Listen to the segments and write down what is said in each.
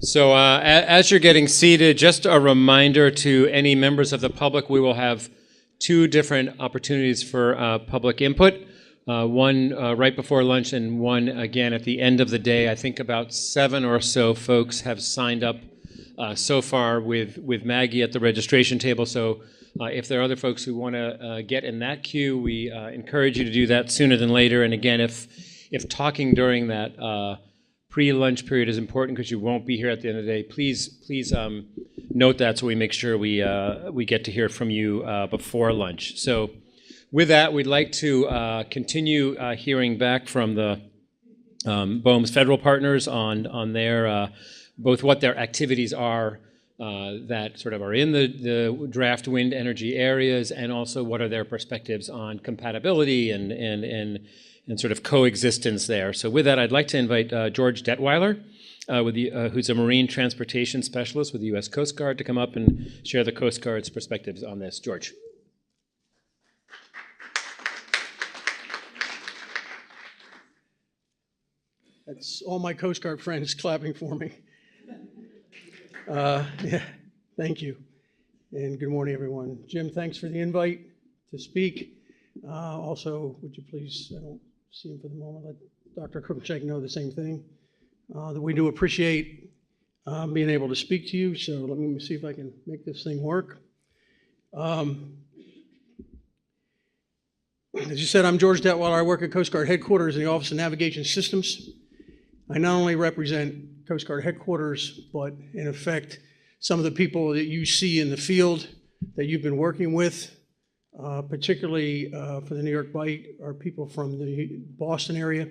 So as you're getting seated, just a reminder to any members of the public, we will have two different opportunities for public input. One right before lunch and one again at the end of the day. I think about 7 or so folks have signed up so far with Maggie at the registration table. So if there are other folks who want to get in that queue, we encourage you to do that sooner than later. And again, if talking during that pre-lunch period is important because you won't be here at the end of the day, please note that so we make sure we get to hear from you before lunch. So with that, we'd like to continue hearing back from the BOEM's federal partners on their both what their activities are that sort of are in the draft wind energy areas, and also what are their perspectives on compatibility and sort of coexistence there. So with that, I'd like to invite George Detweiler, who's a marine transportation specialist with the U.S. Coast Guard, to come up and share the Coast Guard's perspectives on this. George. That's all my Coast Guard friends clapping for me. Yeah, thank you. And good morning, everyone. Jim, thanks for the invite to speak. Also, would you please, I don't see him for the moment, let Dr. Krupchak know the same thing, that we do appreciate being able to speak to you. So let me see if I can make this thing work. As you said, I'm George Detweiler. I work at Coast Guard headquarters in the Office of Navigation Systems. I not only represent Coast Guard headquarters, but in effect, some of the people that you see in the field that you've been working with, particularly for the New York Bight, are people from the Boston area,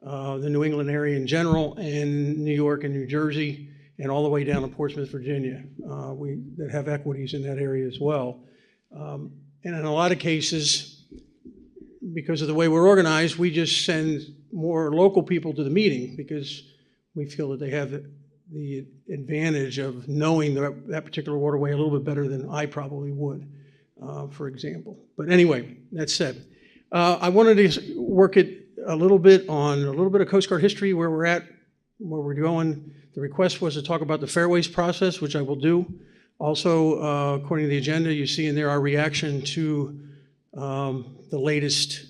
the New England area in general, and New York and New Jersey, and all the way down to Portsmouth, Virginia, that have equities in that area as well. And in a lot of cases, because of the way we're organized, we just send more local people to the meeting because we feel that they have the advantage of knowing that particular waterway a little bit better than I probably would, for example. But anyway, that said, I wanted to work it a little bit of Coast Guard history, where we're at, where we're going. The request was to talk about the fairways process, which I will do. Also, according to the agenda, you see in there our reaction to the latest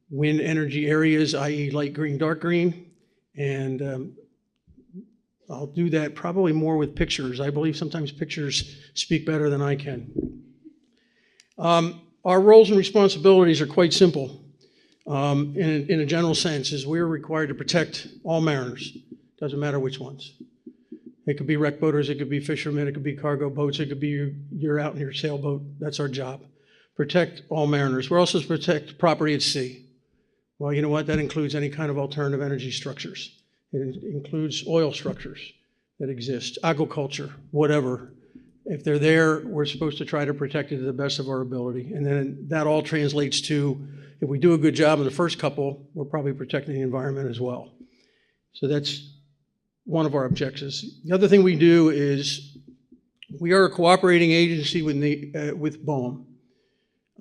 wind energy areas, i.e. light green, dark green. And I'll do that probably more with pictures. I believe sometimes pictures speak better than I can. Our roles and responsibilities are quite simple in a general sense, is we're required to protect all mariners. Doesn't matter which ones. It could be wreck boaters, it could be fishermen, it could be cargo boats, it could be you're out in your sailboat. That's our job. Protect all mariners. We're also to protect property at sea. Well, you know what? That includes any kind of alternative energy structures. It includes oil structures that exist, aquaculture, whatever. If they're there, we're supposed to try to protect it to the best of our ability. And then that all translates to, if we do a good job in the first couple, we're probably protecting the environment as well. So that's one of our objectives. The other thing we do is we are a cooperating agency with BOEM.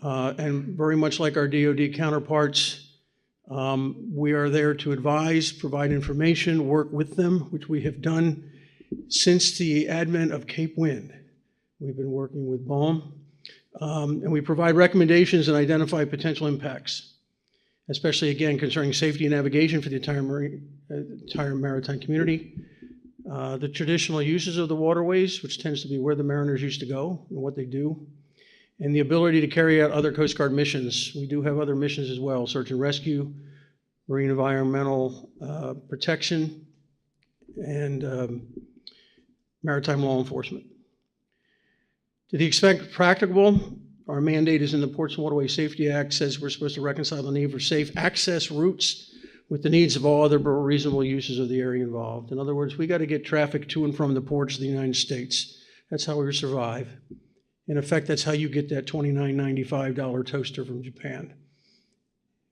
And very much like our DoD counterparts, we are there to advise, provide information, work with them, which we have done since the advent of Cape Wind. We've been working with BOEM, and we provide recommendations and identify potential impacts, especially, again, concerning safety and navigation for the entire maritime community. The traditional uses of the waterways, which tends to be where the mariners used to go and what they do, and the ability to carry out other Coast Guard missions. We do have other missions as well: search and rescue, marine environmental protection, and maritime law enforcement. To the extent practicable, our mandate is in the Ports and Waterway Safety Act, says we're supposed to reconcile the need for safe access routes with the needs of all other reasonable uses of the area involved. In other words, we got to get traffic to and from the ports of the United States. That's how we survive. In effect, that's how you get that $29.95 toaster from Japan.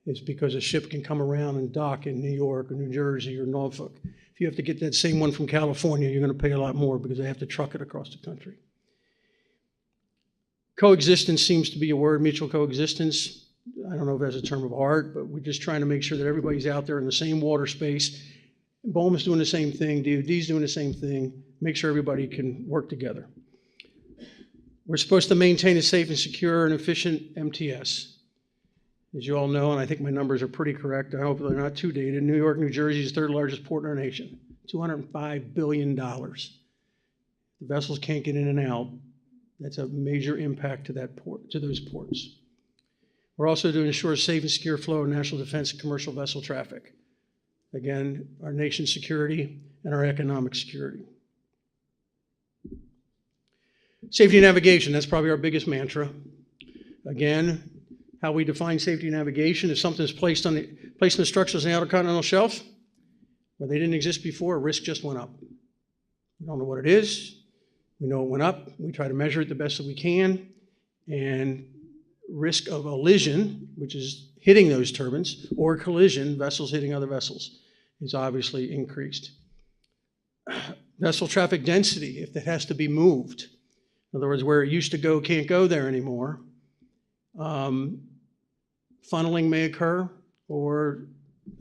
It's because a ship can come around and dock in New York or New Jersey or Norfolk. If you have to get that same one from California, you're going to pay a lot more because they have to truck it across the country. Coexistence seems to be a word, mutual coexistence. I don't know if that's a term of art, but we're just trying to make sure that everybody's out there in the same water space BOEM is doing the same thing, DOD's doing the same thing, make sure everybody can work together. We're supposed to maintain a safe and secure and efficient MTS. As you all know, and I think my numbers are pretty correct, I hope they're not too dated, New York, New Jersey is the third largest port in our nation, $205 billion. The vessels can't get in and out. That's a major impact to that port, to those ports. We're also to ensure safe and secure flow of national defense and commercial vessel traffic. Again, our nation's security and our economic security. Safety navigation, that's probably our biggest mantra. Again, how we define safety navigation, if something is placed in the structures on the outer continental shelf, where they didn't exist before, risk just went up. We don't know what it is. We know it went up. We try to measure it the best that we can. And risk of elision, which is hitting those turbines, or collision, vessels hitting other vessels, is obviously increased. Vessel traffic density, if it has to be moved. In other words, where it used to go can't go there anymore. Funneling may occur, or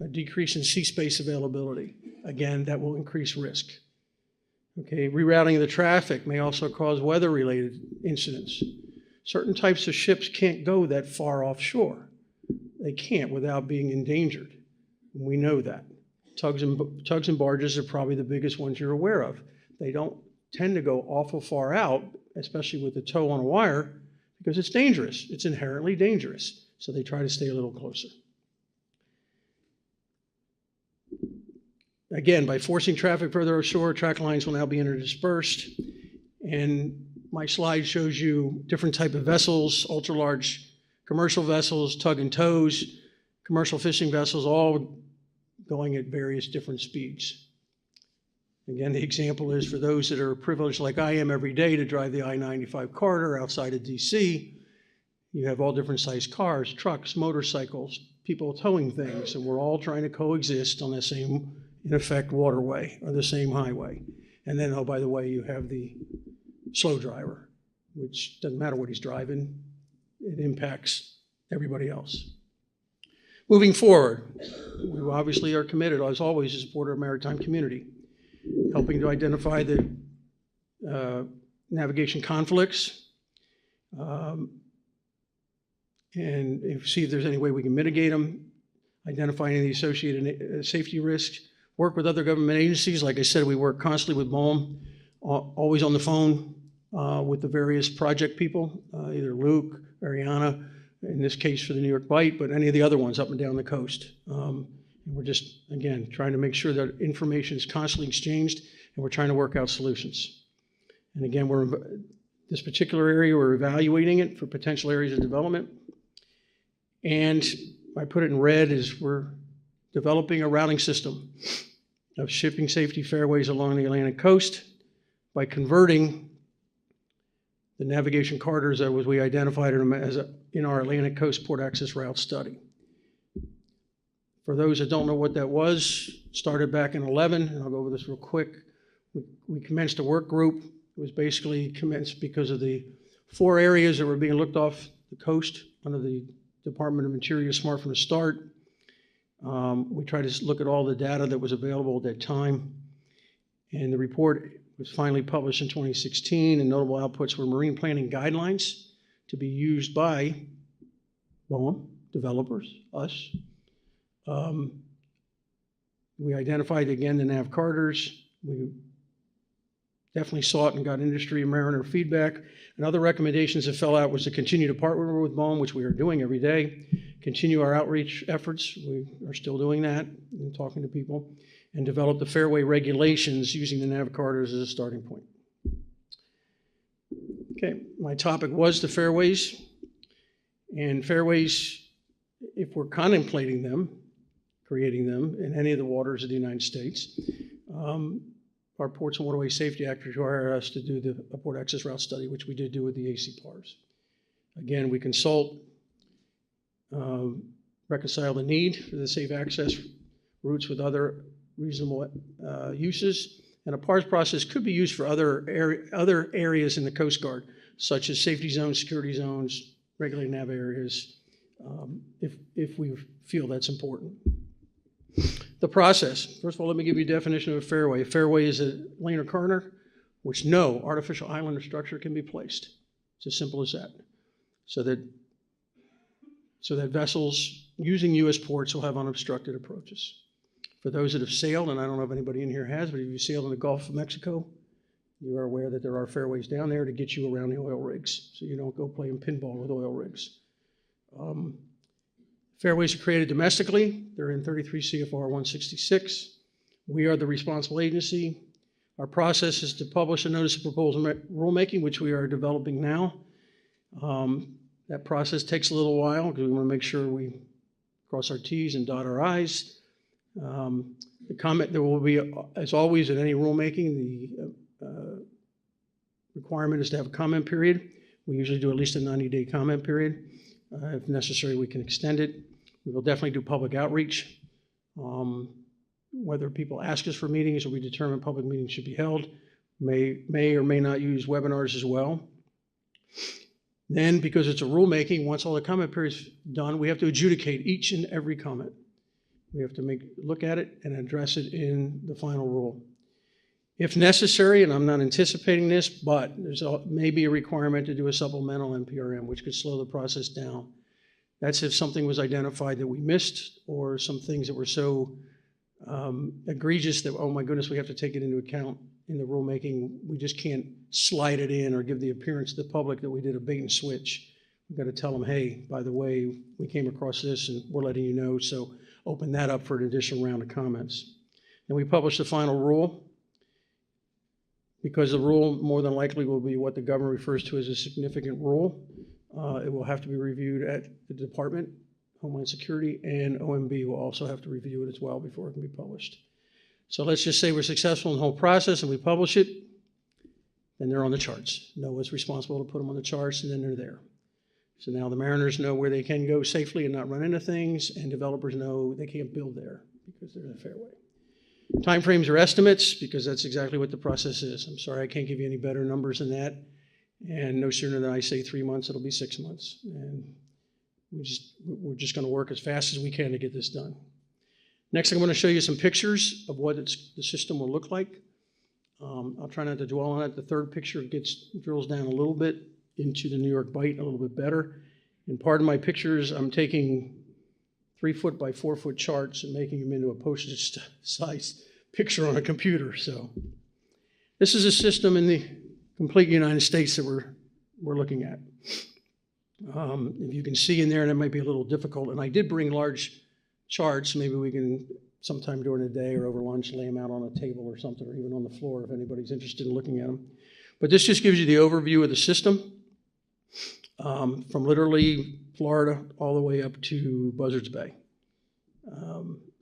a decrease in sea space availability. Again, that will increase risk. Okay, rerouting of the traffic may also cause weather-related incidents. Certain types of ships can't go that far offshore. They can't without being endangered. We know that. Tugs and barges are probably the biggest ones you're aware of. They don't tend to go awful far out, especially with the tow on a wire, because it's dangerous. It's inherently dangerous. So they try to stay a little closer. Again, by forcing traffic further ashore, track lines will now be interdispersed. And my slide shows you different type of vessels, ultra-large commercial vessels, tug and tows, commercial fishing vessels, all going at various different speeds. Again, the example is for those that are privileged like I am every day to drive the I-95 corridor outside of DC, you have all different sized cars, trucks, motorcycles, people towing things, and we're all trying to coexist on the same, in effect, waterway or the same highway. And then, oh, by the way, you have the slow driver, which doesn't matter what he's driving, it impacts everybody else. Moving forward, we obviously are committed, as always, to support our maritime community, helping to identify the navigation conflicts, and see if there's any way we can mitigate them, identify any of the associated safety risks, work with other government agencies. Like I said, we work constantly with BOEM, always on the phone with the various project people, either Luke, Ariana, in this case for the New York Bight, but any of the other ones up and down the coast. And we're just, again, trying to make sure that information is constantly exchanged, and we're trying to work out solutions. And again, this particular area, we're evaluating it for potential areas of development. And I put it in red is we're developing a routing system of shipping safety fairways along the Atlantic coast by converting the navigation corridors that we identified in our Atlantic Coast Port Access Route Study. For those that don't know what that was, it started back in 11, and I'll go over this real quick. We commenced a work group. It was basically commenced because of the 4 areas that were being looked off the coast under the Department of Interior Smart from the start. We tried to look at all the data that was available at that time, and the report was finally published in 2016, and notable outputs were marine planning guidelines to be used by BOEM, developers, us. We identified, again, the nav corridors. We definitely sought and got industry and mariner feedback. And other recommendations that fell out was to continue to partner with BOEM, which we are doing every day, continue our outreach efforts. We are still doing that and talking to people, and develop the fairway regulations using the nav corridors as a starting point. Okay, my topic was the fairways. And fairways, if we're contemplating them, creating them in any of the waters of the United States, our Ports and Waterway Safety Act require us to do the Port Access Route Study, which we did do with the ACPARs. Again, we consult, reconcile the need for the safe access routes with other reasonable uses, and a PARS process could be used for other areas in the Coast Guard, such as safety zones, security zones, regulated nav areas, if we feel that's important. The process. First of all, let me give you a definition of a fairway. A fairway is a lane or corner which no artificial island or structure can be placed. It's as simple as that. So that vessels using U.S. ports will have unobstructed approaches. For those that have sailed, and I don't know if anybody in here has, but if you sailed in the Gulf of Mexico, you are aware that there are fairways down there to get you around the oil rigs, so you don't go playing pinball with oil rigs. Fairways are created domestically. They're in 33 CFR 166. We are the responsible agency. Our process is to publish a notice of proposal rulemaking, which we are developing now. That process takes a little while because we want to make sure we cross our T's and dot our I's. The comment, there will be, as always in any rulemaking, the requirement is to have a comment period. We usually do at least a 90-day comment period. If necessary, we can extend it. We will definitely do public outreach. Whether people ask us for meetings or we determine public meetings should be held, may or may not use webinars as well. Then, because it's a rulemaking, once all the comment period's done, we have to adjudicate each and every comment. We have to look at it and address it in the final rule. If necessary, and I'm not anticipating this, but there's maybe a requirement to do a supplemental NPRM, which could slow the process down. That's if something was identified that we missed or some things that were so egregious that, oh my goodness, we have to take it into account in the rulemaking. We just can't slide it in or give the appearance to the public that we did a bait and switch. We've got to tell them, hey, by the way, we came across this and we're letting you know, so open that up for an additional round of comments. Then we publish the final rule, because the rule more than likely will be what the government refers to as a significant rule. It will have to be reviewed at the Department, Homeland Security, and OMB will also have to review it as well before it can be published. So let's just say we're successful in the whole process and we publish it, then they're on the charts. NOAA's responsible to put them on the charts, and then they're there. So now the mariners know where they can go safely and not run into things, and developers know they can't build there because they're in a fairway. Timeframes are estimates because that's exactly what the process is. I'm sorry, I can't give you any better numbers than that. And no sooner than I say 3 months, it'll be 6 months. And we're just going to work as fast as we can to get this done. Next, I'm going to show you some pictures of what the system will look like. I'll try not to dwell on it. The third picture drills down a little bit into the New York Bight a little bit better. And part of my pictures, I'm taking 3-foot by 4-foot charts and making them into a postage size picture on a computer. So this is a system in the complete United States that we're looking at. If you can see in there, and it might be a little difficult, and I did bring large charts. Maybe we can sometime during the day or over lunch lay them out on a table or something, or even on the floor if anybody's interested in looking at them. But this just gives you the overview of the system from literally Florida all the way up to Buzzards Bay,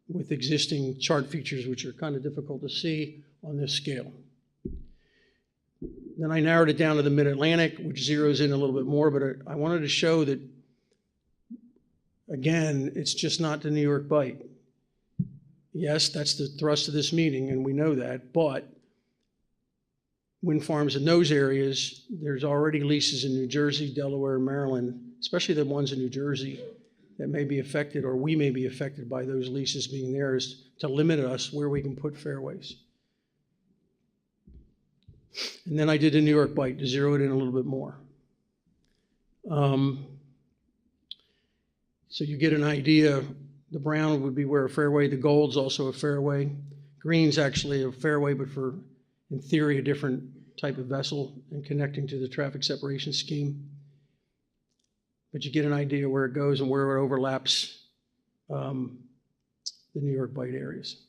with existing chart features which are kind of difficult to see on this scale. Then I narrowed it down to the Mid-Atlantic, which zeroes in a little bit more, but I wanted to show that, again, it's just not the New York Bight. Yes, that's the thrust of this meeting, and we know that, but wind farms in those areas, there's already leases in New Jersey, Delaware, and Maryland, especially the ones in New Jersey that may be affected, or we may be affected by those leases being theirs, to limit us where we can put fairways. And then I did the New York Bight to zero it in a little bit more. So you get an idea. The brown would be where a fairway, the gold's also a fairway. Green's actually a fairway, but for, in theory, a different type of vessel and connecting to the traffic separation scheme. But you get an idea where it goes and where it overlaps the New York Bight areas.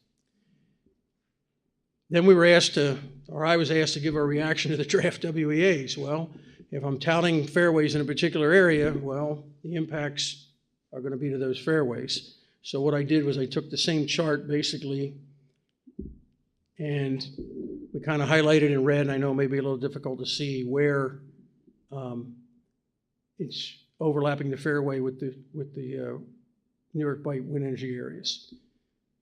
Then we were asked to, or I was asked to give our reaction to the draft WEAs. Well, if I'm touting fairways in a particular area, well, the impacts are going to be to those fairways. So what I did was I took the same chart basically, and we kind of highlighted in red, and I know it may be a little difficult to see where it's overlapping the fairway with the New York Bight wind energy areas.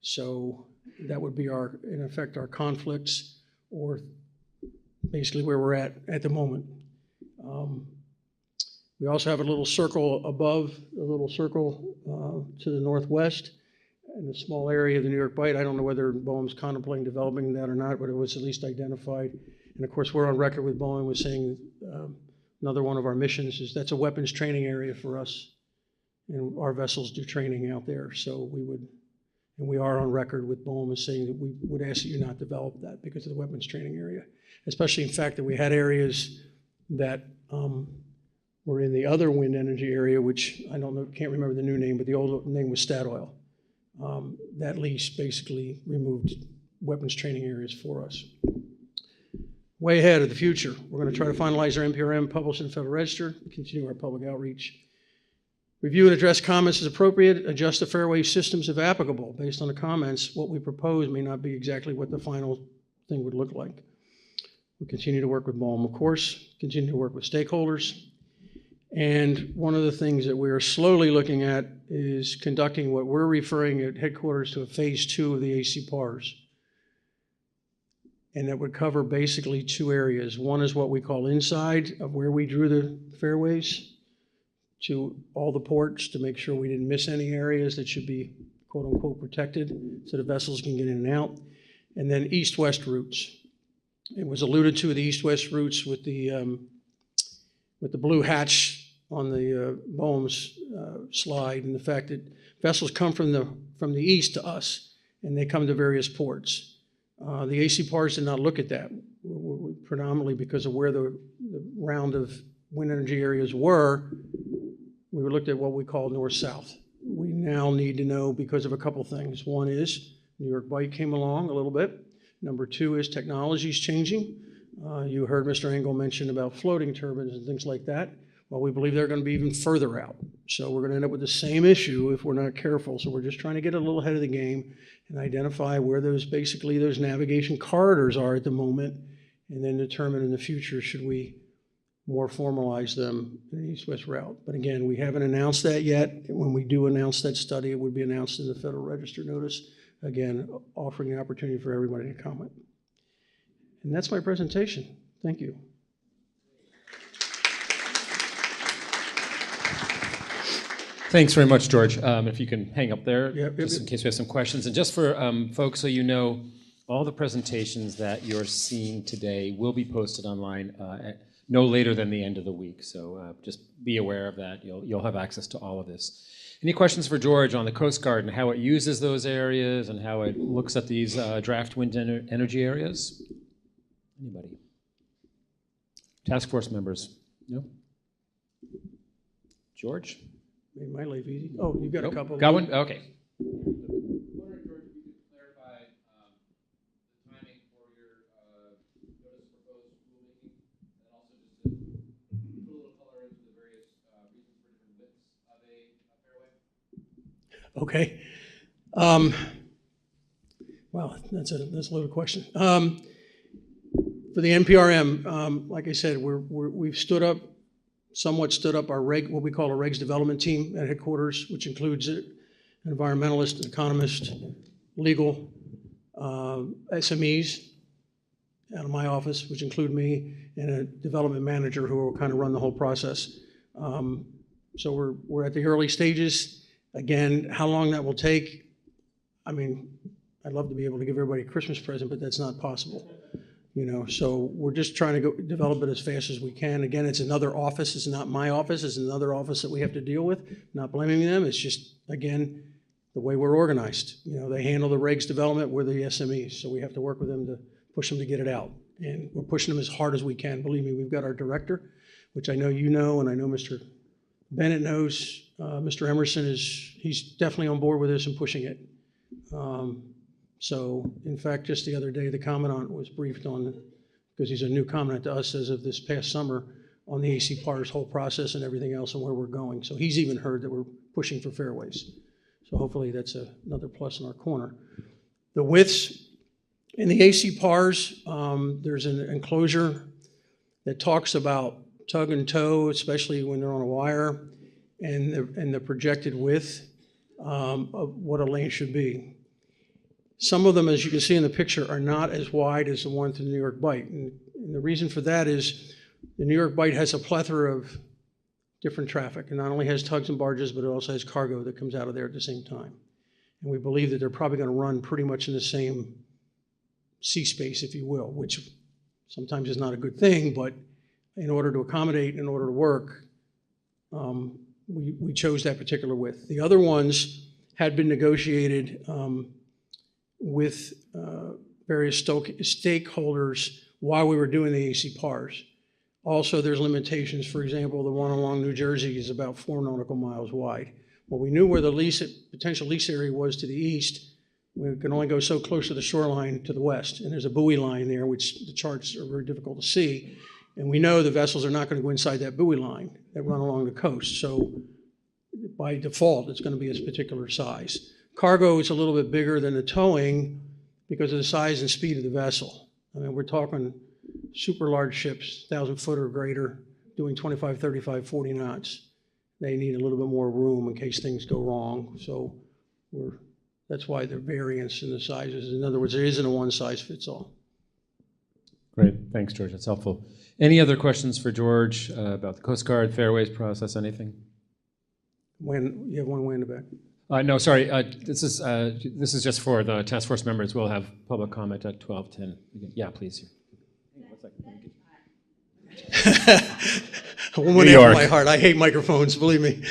So that would be in effect, our conflicts, or basically where we're at the moment. We also have a little circle above, a little circle to the northwest, in a small area of the New York Bight. I don't know whether Boeing's contemplating developing that or not, but it was at least identified. And of course, we're on record with Boeing with saying another one of our missions is that's a weapons training area for us. And our vessels do training out there. So we would, and we are on record with Boeing as saying that we would ask that you not develop that because of the weapons training area. Especially in fact that we had areas that were in the other wind energy area, which I don't know, can't remember the new name, but the old name was Statoil. That lease basically removed weapons training areas for us. Way ahead of the future, we're going to try to finalize our NPRM, publish in the Federal Register, continue our public outreach. Review and address comments as appropriate, adjust the fairway systems if applicable. Based on the comments, what we propose may not be exactly what the final thing would look like. We continue to work with Boeing, of course, continue to work with stakeholders. And one of the things that we are slowly looking at is conducting what we're referring at headquarters to a phase 2 of the AC PARs. And that would cover basically 2 areas. One is what we call inside of where we drew the fairways to all the ports to make sure we didn't miss any areas that should be quote unquote protected so the vessels can get in and out. And then east-west routes. It was alluded to the east-west routes with the blue hatch on the Boehm's slide, and the fact that vessels come from the east to us, and they come to various ports. The AC PARs did not look at that, predominantly because of where the round of wind energy areas were. We looked at what we call north-south. We now need to know because of a couple things. One is New York Bight came along a little bit. Number 2 is technology is changing. You heard Mr. Engel mention about floating turbines and things like that. Well, we believe they're going to be even further out. So we're going to end up with the same issue if we're not careful. So we're just trying to get a little ahead of the game and identify where those navigation corridors are at the moment, and then determine in the future should we more formalize them in the east-west route. But again, we haven't announced that yet. When we do announce that study, it would be announced in the Federal Register notice. Again, offering the opportunity for everybody to comment. And that's my presentation. Thank you. Thanks very much, George. If you can hang up there, Yep. just in case we have some questions. And just for folks so you know, all the presentations that you're seeing today will be posted online no later than the end of the week. So just be aware of that. You'll have access to all of this. Any questions for George on the Coast Guard and how it uses those areas and how it looks at these draft wind energy areas? Anybody? Task force members? No? George? Made my life easy. Oh, you got a couple. Got one? Okay. Wondering, George, if you could clarify the timing for your notice of proposed rulemaking, and also just to put a little color into the various reasons for different widths of a fairway. Okay. Well, that's a loaded question. For the NPRM, like I said, we've somewhat stood up our what we call a regs development team at headquarters, which includes an environmentalist, an economist, legal, SMEs out of my office, which include me, and a development manager who will kind of run the whole process. So we're at the early stages. Again, how long that will take, I mean, I'd love to be able to give everybody a Christmas present, but that's not possible. So we're just trying to develop it as fast as we can. Again, it's another office. It's not my office. It's another office that we have to deal with. Not blaming them. It's just, again, the way we're organized. They handle the regs development. We're the SMEs. So we have to work with them to push them to get it out. And we're pushing them as hard as we can. Believe me, we've got our director, which I know you know, and I know Mr. Bennett knows. Mr. Emerson he's definitely on board with this and pushing it. So, in fact, just the other day, the commandant was briefed on, because he's a new commandant to us as of this past summer, on the AC PAR's whole process and everything else and where we're going. So he's even heard that we're pushing for fairways. So hopefully that's another plus in our corner. The widths in the AC PARs, there's an enclosure that talks about tug and tow, especially when they're on a wire, and the projected width of what a lane should be. Some of them, as you can see in the picture, are not as wide as the one through the New York Bight. And the reason for that is the New York Bight has a plethora of different traffic. It not only has tugs and barges, but it also has cargo that comes out of there at the same time. And we believe that they're probably going to run pretty much in the same sea space, if you will, which sometimes is not a good thing, but in order to accommodate, in order to work, we chose that particular width. The other ones had been negotiated with various stakeholders while we were doing the AC PARs. Also, there's limitations. For example, the one along New Jersey is about 4 nautical miles wide. Well, we knew where the potential lease area was to the east. We can only go so close to the shoreline to the west, and there's a buoy line there, which the charts are very difficult to see. And we know the vessels are not going to go inside that buoy line that run along the coast. So by default, it's going to be this particular size. Cargo is a little bit bigger than the towing because of the size and speed of the vessel. I mean, we're talking super large ships, 1,000 foot or greater, doing 25, 35, 40 knots. They need a little bit more room in case things go wrong. So that's why the variance in the sizes. In other words, there isn't a one size fits all. Great, thanks, George. That's helpful. Any other questions for George about the Coast Guard fairways process? Anything? You have one way in the back. No, sorry. This is just for the task force members. We'll have public comment at 12:10. Yeah, please. One went after my heart. I hate microphones, believe me.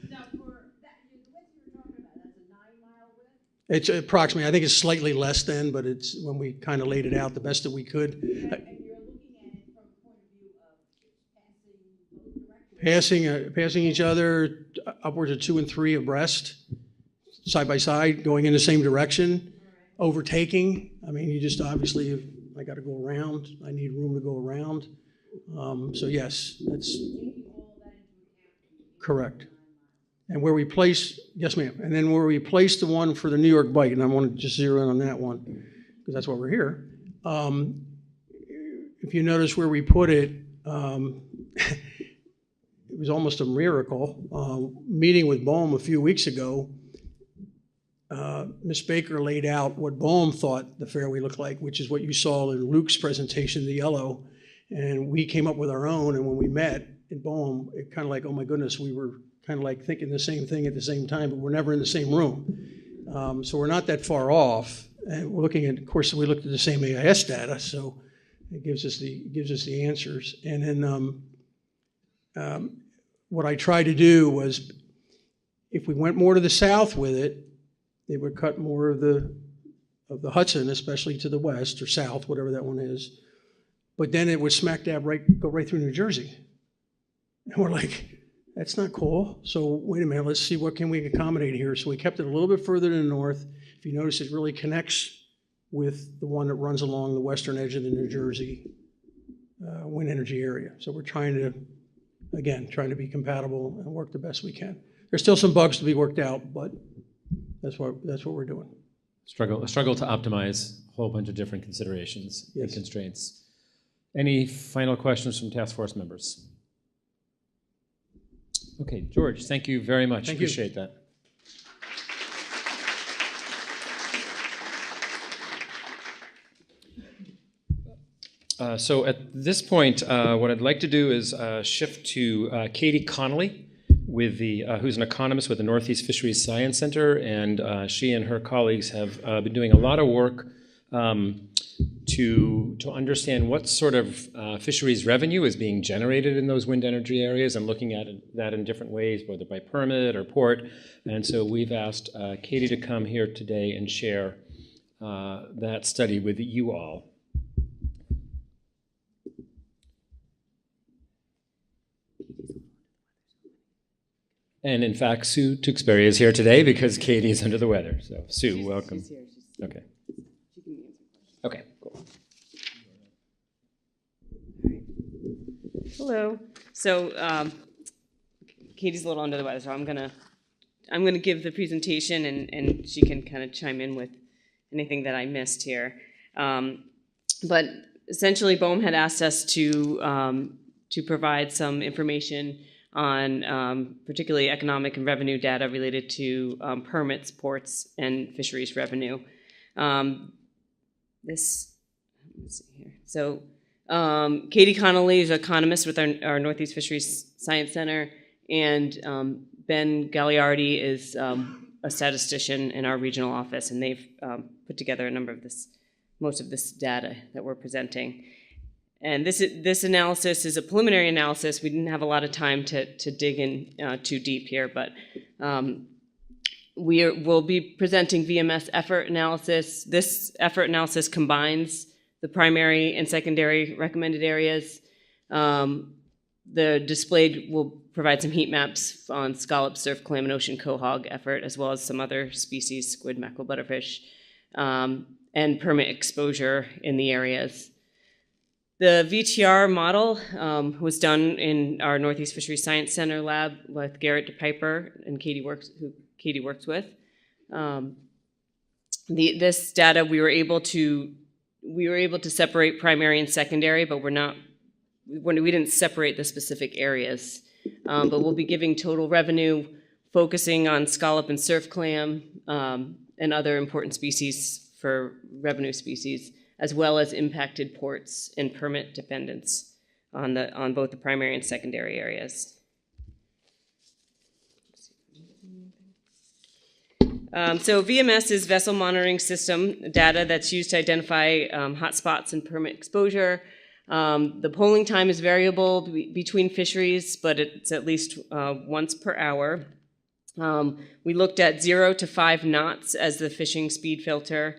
Now, for that, the width you were talking about, that's a 9-mile width? It's approximately, I think it's slightly less than, but it's when we kind of laid it out the best that we could. And you're looking at it from the point of view of passing both directions? Passing each other upwards of 2 and 3 abreast, side by side, going in the same direction, overtaking. I mean, you just obviously, if I got to go around, I need room to go around. So yes, that's correct. And where we place, yes ma'am, and then where we place the one for the New York Bight, and I want to just zero in on that one, because that's why we're here. If you notice where we put it, it was almost a miracle. Meeting with Boehm a few weeks ago, Ms. Baker laid out what Boehm thought the fairway looked like, which is what you saw in Luke's presentation, the yellow. And we came up with our own, and when we met in Boehm, it kind of like, oh my goodness, we were kind of like thinking the same thing at the same time, but we're never in the same room. So we're not that far off. And we're looking at, of course, we looked at the same AIS data, so it gives us the answers. And then what I tried to do was, if we went more to the south with it, it would cut more of the Hudson, especially to the west or south, whatever that one is. But then it would smack dab go right through New Jersey. And we're like, that's not cool. So wait a minute, let's see what can we accommodate here. So we kept it a little bit further to the north. If you notice, it really connects with the one that runs along the western edge of the New Jersey wind energy area. So we're trying to be compatible and work the best we can. There's still some bugs to be worked out, but that's what we're doing. Struggle to optimize a whole bunch of different considerations and constraints. Any final questions from task force members? Okay, George, thank you very much. Appreciate that. So at this point, what I'd like to do is shift to Katie Connolly, who's an economist with the Northeast Fisheries Science Center, and she and her colleagues have been doing a lot of work to understand what sort of fisheries revenue is being generated in those wind energy areas, and looking at that in different ways, whether by permit or port. And so we've asked Katie to come here today and share that study with you all. And in fact, Sue Tewksbury is here today because Katie is under the weather. So Sue, welcome. She's here. Okay. She can answer questions. Okay, cool. Hello. So Katie's a little under the weather, so I'm gonna give the presentation, and she can kind of chime in with anything that I missed here. But essentially, Boehm had asked us to provide some information on particularly economic and revenue data related to permits, ports, and fisheries revenue. Let's see here. So Katie Connolly is an economist with our Northeast Fisheries Science Center, and Ben Gagliardi is a statistician in our regional office, and they've put together a number of most of this data that we're presenting. And this analysis is a preliminary analysis. We didn't have a lot of time to dig in too deep here, but we'll be presenting VMS effort analysis. This effort analysis combines the primary and secondary recommended areas. The displayed will provide some heat maps on scallop, surf, clam, and ocean quahog effort, as well as some other species, squid, mackerel, butterfish, and permit exposure in the areas. The VTR model was done in our Northeast Fisheries Science Center lab with Garrett DePiper and who Katie works with. This data we were able to separate primary and secondary, but we didn't separate the specific areas. But we'll be giving total revenue, focusing on scallop and surf clam and other important species for revenue species, as well as impacted ports and permit dependence on both the primary and secondary areas. So VMS is vessel monitoring system data that's used to identify hotspots and permit exposure. The polling time is variable between fisheries, but it's at least once per hour. We looked at 0 to 5 knots as the fishing speed filter,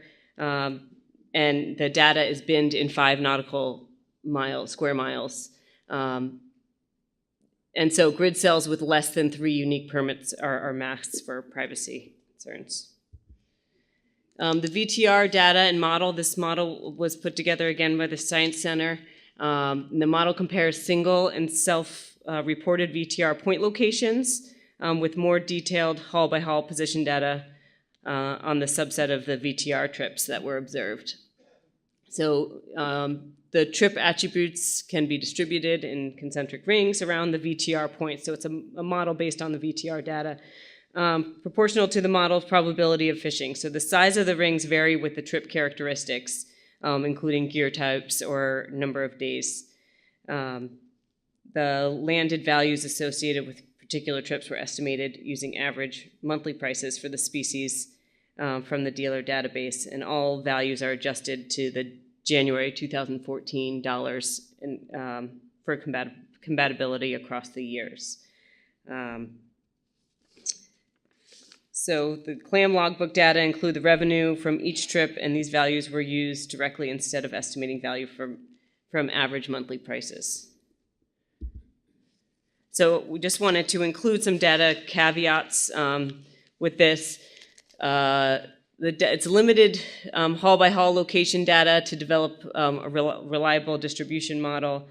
and the data is binned in 5 nautical square miles. And so grid cells with less than 3 unique permits are masked for privacy concerns. The VTR data and model, this model was put together again by the Science Center. The model compares single and self-reported VTR point locations with more detailed hull-by-hull position data on the subset of the VTR trips that were observed. So the trip attributes can be distributed in concentric rings around the VTR point. So it's a model based on the VTR data, proportional to the model's probability of fishing. So the size of the rings vary with the trip characteristics, including gear types or number of days. The landed values associated with particular trips were estimated using average monthly prices for the species from the dealer database, and all values are adjusted to the January 2014 dollars for compatibility across the years. So the clam logbook data include the revenue from each trip, and these values were used directly instead of estimating value from average monthly prices. So we just wanted to include some data caveats with this. It's limited hull-by-hull location data to develop a reliable distribution model.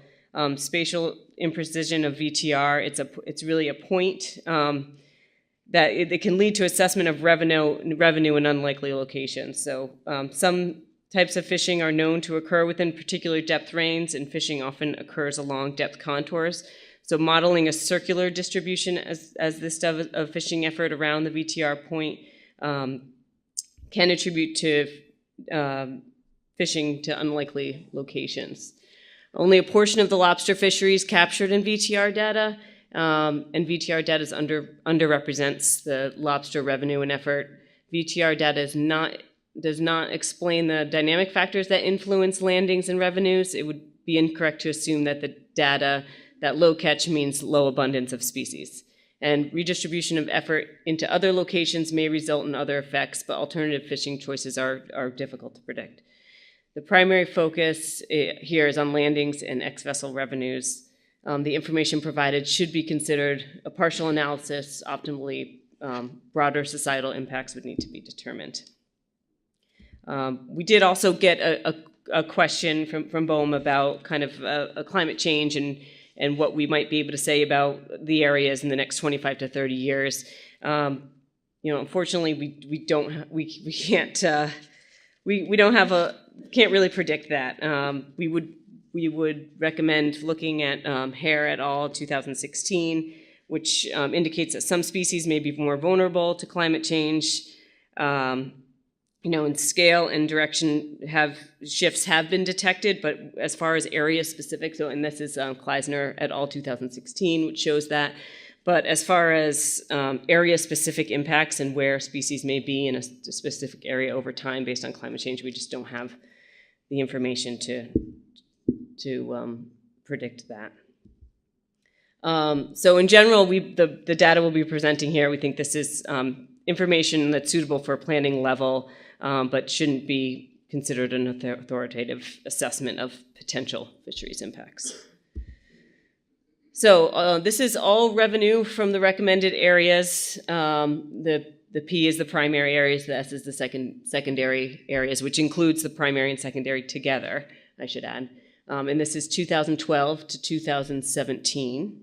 Spatial imprecision of VTR, it's really a point that it can lead to assessment of revenue in unlikely locations. So some types of fishing are known to occur within particular depth ranges, and fishing often occurs along depth contours. So modeling a circular distribution as this type of fishing effort around the VTR point can attribute to fishing to unlikely locations. Only a portion of the lobster fisheries captured in VTR data, and VTR data underrepresents the lobster revenue and effort. VTR data does not explain the dynamic factors that influence landings and revenues. It would be incorrect to assume that the data that low catch means low abundance of species. And redistribution of effort into other locations may result in other effects, but alternative fishing choices are difficult to predict. The primary focus here is on landings and ex-vessel revenues. The information provided should be considered a partial analysis. Optimally, broader societal impacts would need to be determined. We did also get a question from BOEM about kind of a climate change and what we might be able to say about the areas in the next 25 to 30 years. Unfortunately, can't really predict that. We would recommend looking at Hare et al. 2016, which indicates that some species may be more vulnerable to climate change. In scale and direction shifts have been detected, but as far as area specific, and this is Kleisner et al. 2016, which shows that, But as far as area-specific impacts and where species may be in a specific area over time based on climate change, we just don't have the information to predict that. So in general, the data we'll be presenting here, we think this is information that's suitable for a planning level, but shouldn't be considered an authoritative assessment of potential fisheries impacts. So this is all revenue from the recommended areas. The P is the primary areas, the S is the secondary areas, which includes the primary and secondary together, I should add. And this is 2012 to 2017.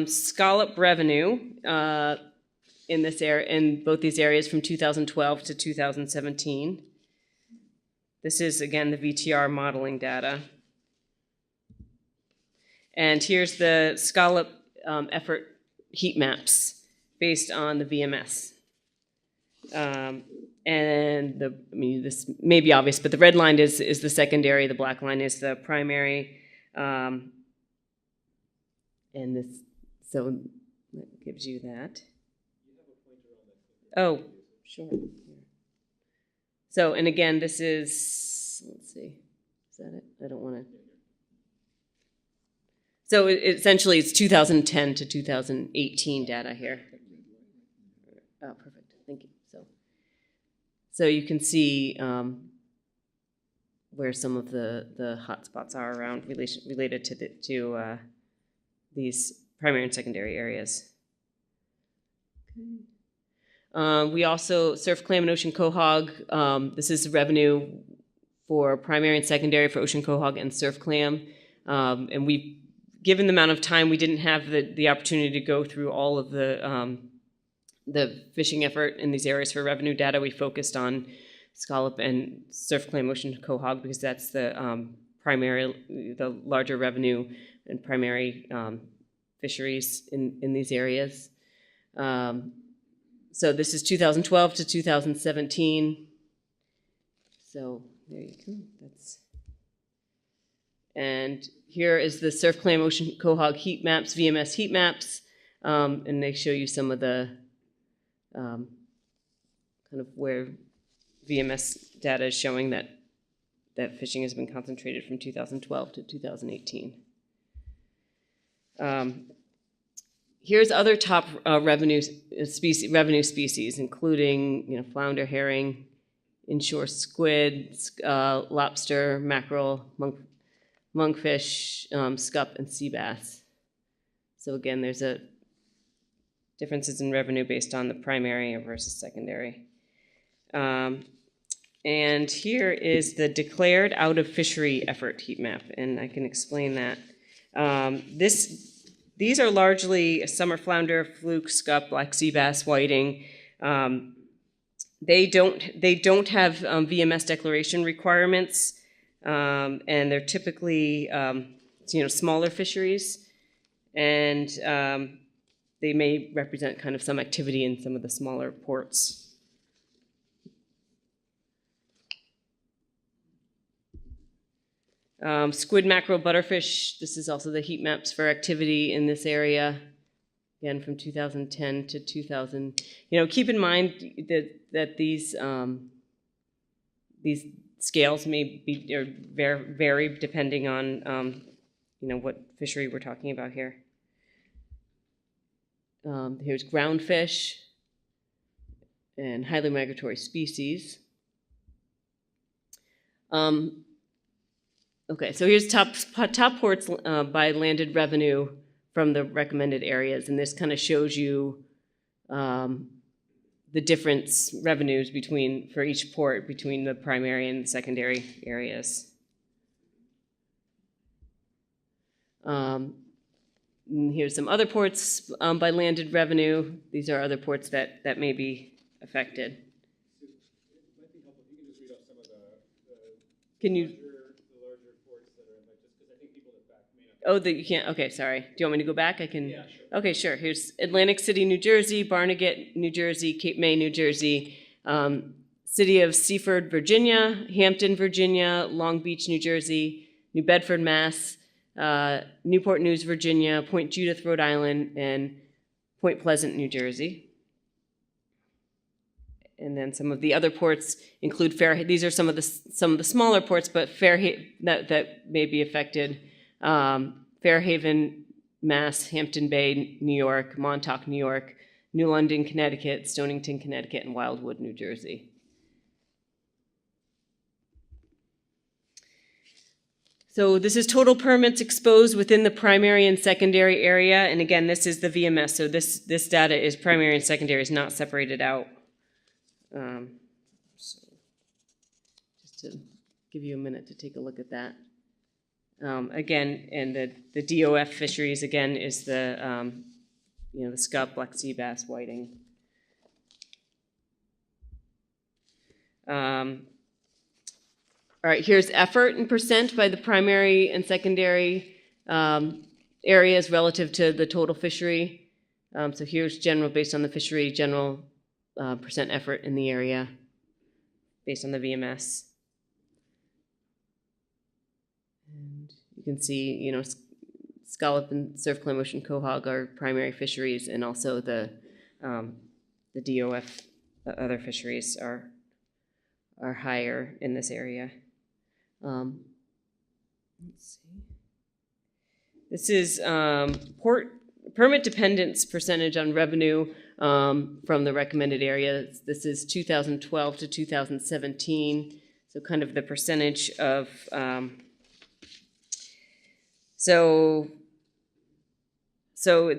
Scallop revenue in both these areas from 2012 to 2017. This is, again, the VTR modeling data. And here's the scallop effort heat maps based on the VMS. This may be obvious, but the red line is the secondary, the black line is the primary. And this, so that gives you that. Oh, sure. So, and again, this is, let's see, is that it? I don't want to. So essentially it's 2010 to 2018 data here. Oh, perfect, thank you. So you can see where some of the hot spots are around related to these primary and secondary areas. We also surf clam and ocean quahog. This is revenue for primary and secondary for ocean quahog and surf clam. And given the amount of time, we didn't have the opportunity to go through all of the fishing effort in these areas for revenue data. We focused on scallop and surf clam ocean quahog because that's the larger revenue and primary fisheries in these areas. So this is 2012 to 2017. So there you go. And here is the surf clam ocean quahog heat maps, VMS heat maps, and they show you some of the kind of where VMS data is showing that fishing has been concentrated from 2012 to 2018. Here's other top revenue species, including flounder, herring, inshore squid, lobster, mackerel, monkfish, scup, and sea bass. So again, there's differences in revenue based on the primary versus secondary. And here is the declared out of fishery effort heat map, and I can explain that. These are largely summer flounder, fluke, scup, black sea bass, whiting. They don't have VMS declaration requirements, and they're typically smaller fisheries, and they may represent kind of some activity in some of the smaller ports. Squid, mackerel, butterfish, this is also the heat maps for activity in this area, again from 2010 to 2000. Keep in mind that these scales may be or vary depending on what fishery we're talking about here. Here's groundfish and highly migratory species. Okay, so here's top ports by landed revenue from the recommended areas, and this kind of shows you the difference revenues for each port between the primary and secondary areas. And here's some other ports by landed revenue. These are other ports that may be affected. It might be helpful if you can just read off some of the Can you? larger ports that are just because I think people that back may not. Oh, you can't. Okay, sorry. Do you want me to go back? I can. Yeah, sure. Okay, sure. Here's Atlantic City, New Jersey, Barnegat, New Jersey, Cape May, New Jersey, City of Seaford, Virginia, Hampton, Virginia, Long Beach, New Jersey, New Bedford, Mass, Newport News, Virginia, Point Judith, Rhode Island, and Point Pleasant, New Jersey. And then some of the other ports include these are some of the smaller ports, but that may be affected. Fairhaven, Mass, Hampton Bay, New York, Montauk, New York, New London, Connecticut, Stonington, Connecticut, and Wildwood, New Jersey. So this is total permits exposed within the primary and secondary area. And again, this is the VMS. So this data is primary and secondary, is not separated out. So just to give you a minute to take a look at that. Again, and the DOF fisheries, again, is the, the scallop, black sea bass, whiting. All right, here's effort in percent by the primary and secondary areas relative to the total fishery. So here's general, based on the fishery, general percent effort in the area based on the VMS. And you can see, scallop and surf clam, ocean quahog are primary fisheries, and also the DOF, other fisheries are higher in this area. Let's see. This is permit dependence percentage on revenue from the recommended area. This is 2012 to 2017. So kind of the percentage of, so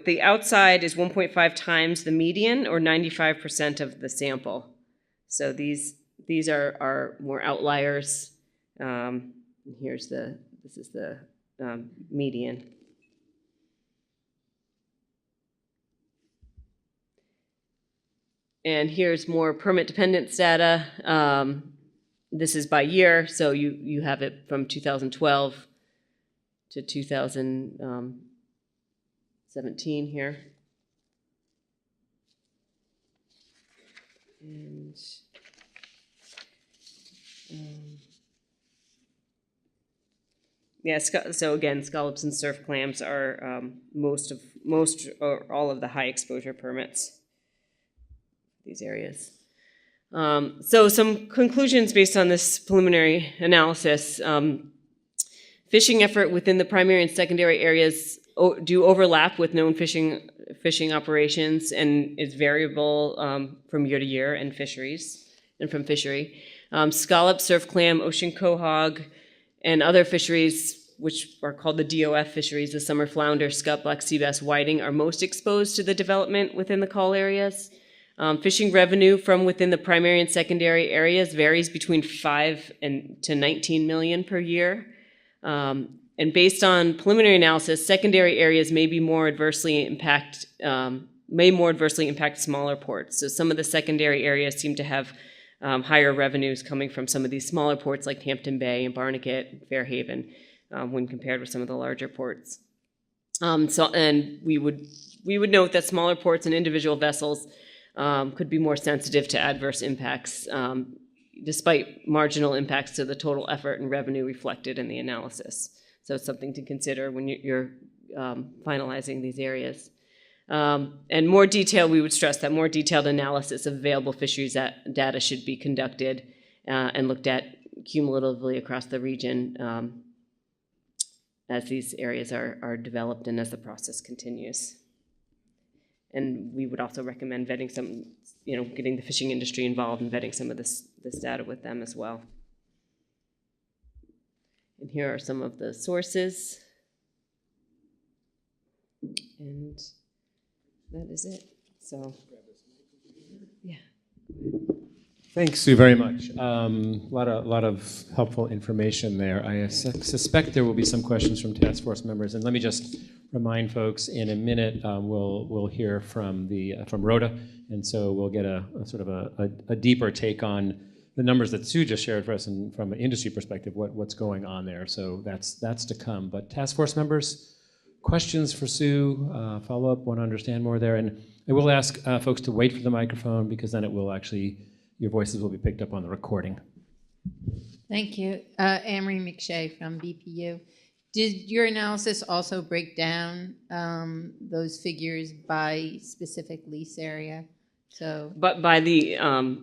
the outside is 1.5 times the median, or 95% of the sample. So these are more outliers. This is the median. And here's more permit dependence data. This is by year, so you have it from 2012 to 2017 here. And yeah, so again, scallops and surf clams are most or all of the high exposure permits. These areas. So some conclusions based on this preliminary analysis. Fishing effort within the primary and secondary areas do overlap with known fishing operations, and is variable from year to year and from fishery. Scallop, surf clam, ocean quahog, and other fisheries, which are called the DOF fisheries, the summer flounder, scallop, black sea bass, whiting, are most exposed to the development within the call areas. Fishing revenue from within the primary and secondary areas varies between 5 to 19 million per year. And based on preliminary analysis, secondary areas may more adversely impact smaller ports. So some of the secondary areas seem to have higher revenues coming from some of these smaller ports like Hampton Bay and Barnegat and Fairhaven when compared with some of the larger ports. And we would note that smaller ports and individual vessels could be more sensitive to adverse impacts, despite marginal impacts to the total effort and revenue reflected in the analysis. So it's something to consider when you're finalizing these areas. And more detail, we would stress that more detailed analysis of available fisheries data should be conducted and looked at cumulatively across the region as these areas are developed and as the process continues. And we would also recommend vetting getting the fishing industry involved and vetting some of this data with them as well. And here are some of the sources. And that is it. So, yeah. Thanks, Sue, very much. A lot of helpful information there. I suspect there will be some questions from task force members, and let me just remind folks: in a minute, we'll hear from Rhoda, and so we'll get a sort of a deeper take on the numbers that Sue just shared for us, and from an industry perspective, what's going on there. So that's to come. But task force members, questions for Sue, follow up, want to understand more there, and I will ask folks to wait for the microphone, because then it will actually, your voices will be picked up on the recording. Thank you. Amory McShay from BPU. Did your analysis also break down those figures by specific lease area? So, But by the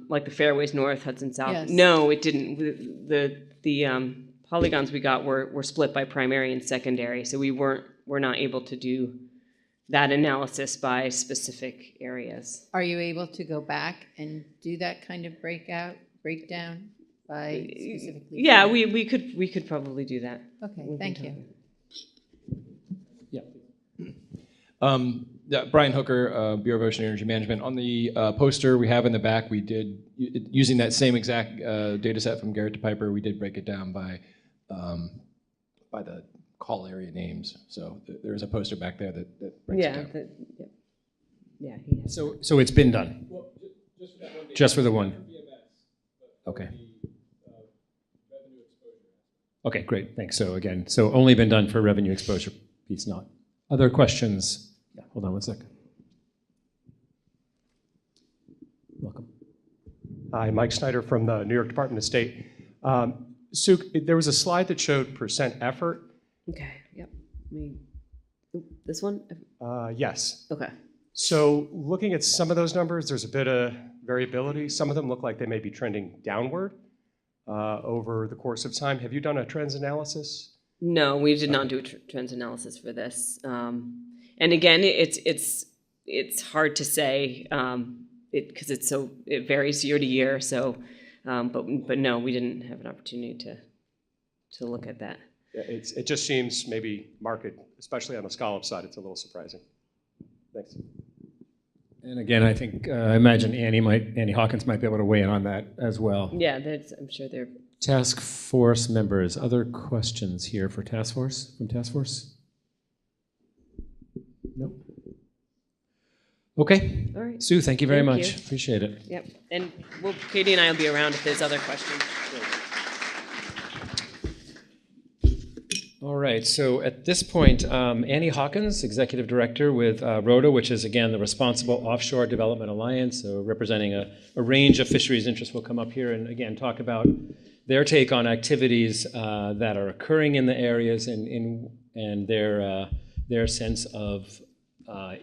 like the fairways north, Hudson South. Yes. No, it didn't. The polygons we got were split by primary and secondary, so we're not able to do that analysis by specific areas. are you able to go back and do that kind of breakdown by specific lease Yeah, area? we could probably do that. Okay, thank you. Yeah, Brian Hooker, Bureau of Ocean Energy Management. On the poster we have in the back, we did, using that same exact data set from Garrett to Piper, we did break it down by the call area names. So there's a poster back there that breaks it down. Yeah, he has. So it's been done? Just for the one? Okay. Okay, great, thanks. So again, so only been done for revenue exposure piece, not. Other questions? Yeah, hold on one second. Welcome. Hi, Mike Snyder from the New York Department of State. Sue, there was a slide that showed percent effort. Okay, yep. This one? Yes. Okay. So looking at some of those numbers, there's a bit of variability. Some of them look like they may be trending downward over the course of time. Have you done a trends analysis? No, we did not do a trends analysis for this. And again, it's hard to say because it varies year to year. So, but no, we didn't have an opportunity to look at that. It just seems maybe market, especially on the Scallop side, it's a little surprising. Thanks. And again, I think, I imagine Annie Hawkins might be able to weigh in on that as well. Yeah, I'm sure they're. Task force members, other questions here for task force, from task force? No? Okay. All right. Sue, thank you very Thank much. you. Appreciate it. Yep. And Katie and I will be around if there's other questions. All right, so at this point, Annie Hawkins, Executive Director with ROTA, which is, again, the Responsible Offshore Development Alliance, so representing a range of fisheries interests, will come up here and, again, talk about their take on activities that are occurring in the areas and their sense of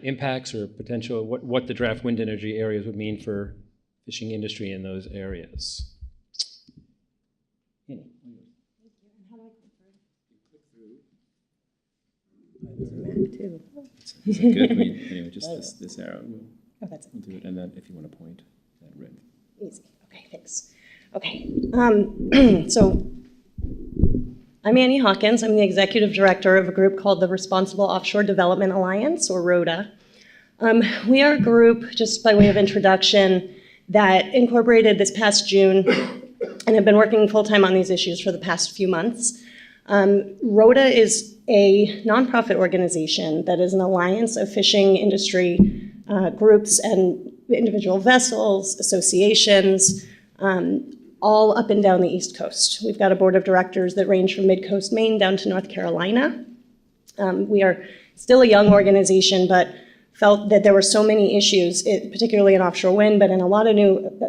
impacts or potential, what the draft wind energy areas would mean for fishing industry in those areas. Annie. Is it good? Anyway, just this arrow. Oh, that's it. We'll do it, and then if you want to point that red. Easy. Okay, thanks. Okay. So I'm Annie Hawkins. I'm the executive director of a group called the Responsible Offshore Development Alliance, or ROTA. We are a group, just by way of introduction, that incorporated this past June and have been working full-time on these issues for the past few months. ROTA is a nonprofit organization that is an alliance of fishing industry groups and individual vessels, associations, all up and down the East Coast. We've got a board of directors that range from mid-coast Maine down to North Carolina. We are still a young organization, but felt that there were so many issues, particularly in offshore wind, but in a lot of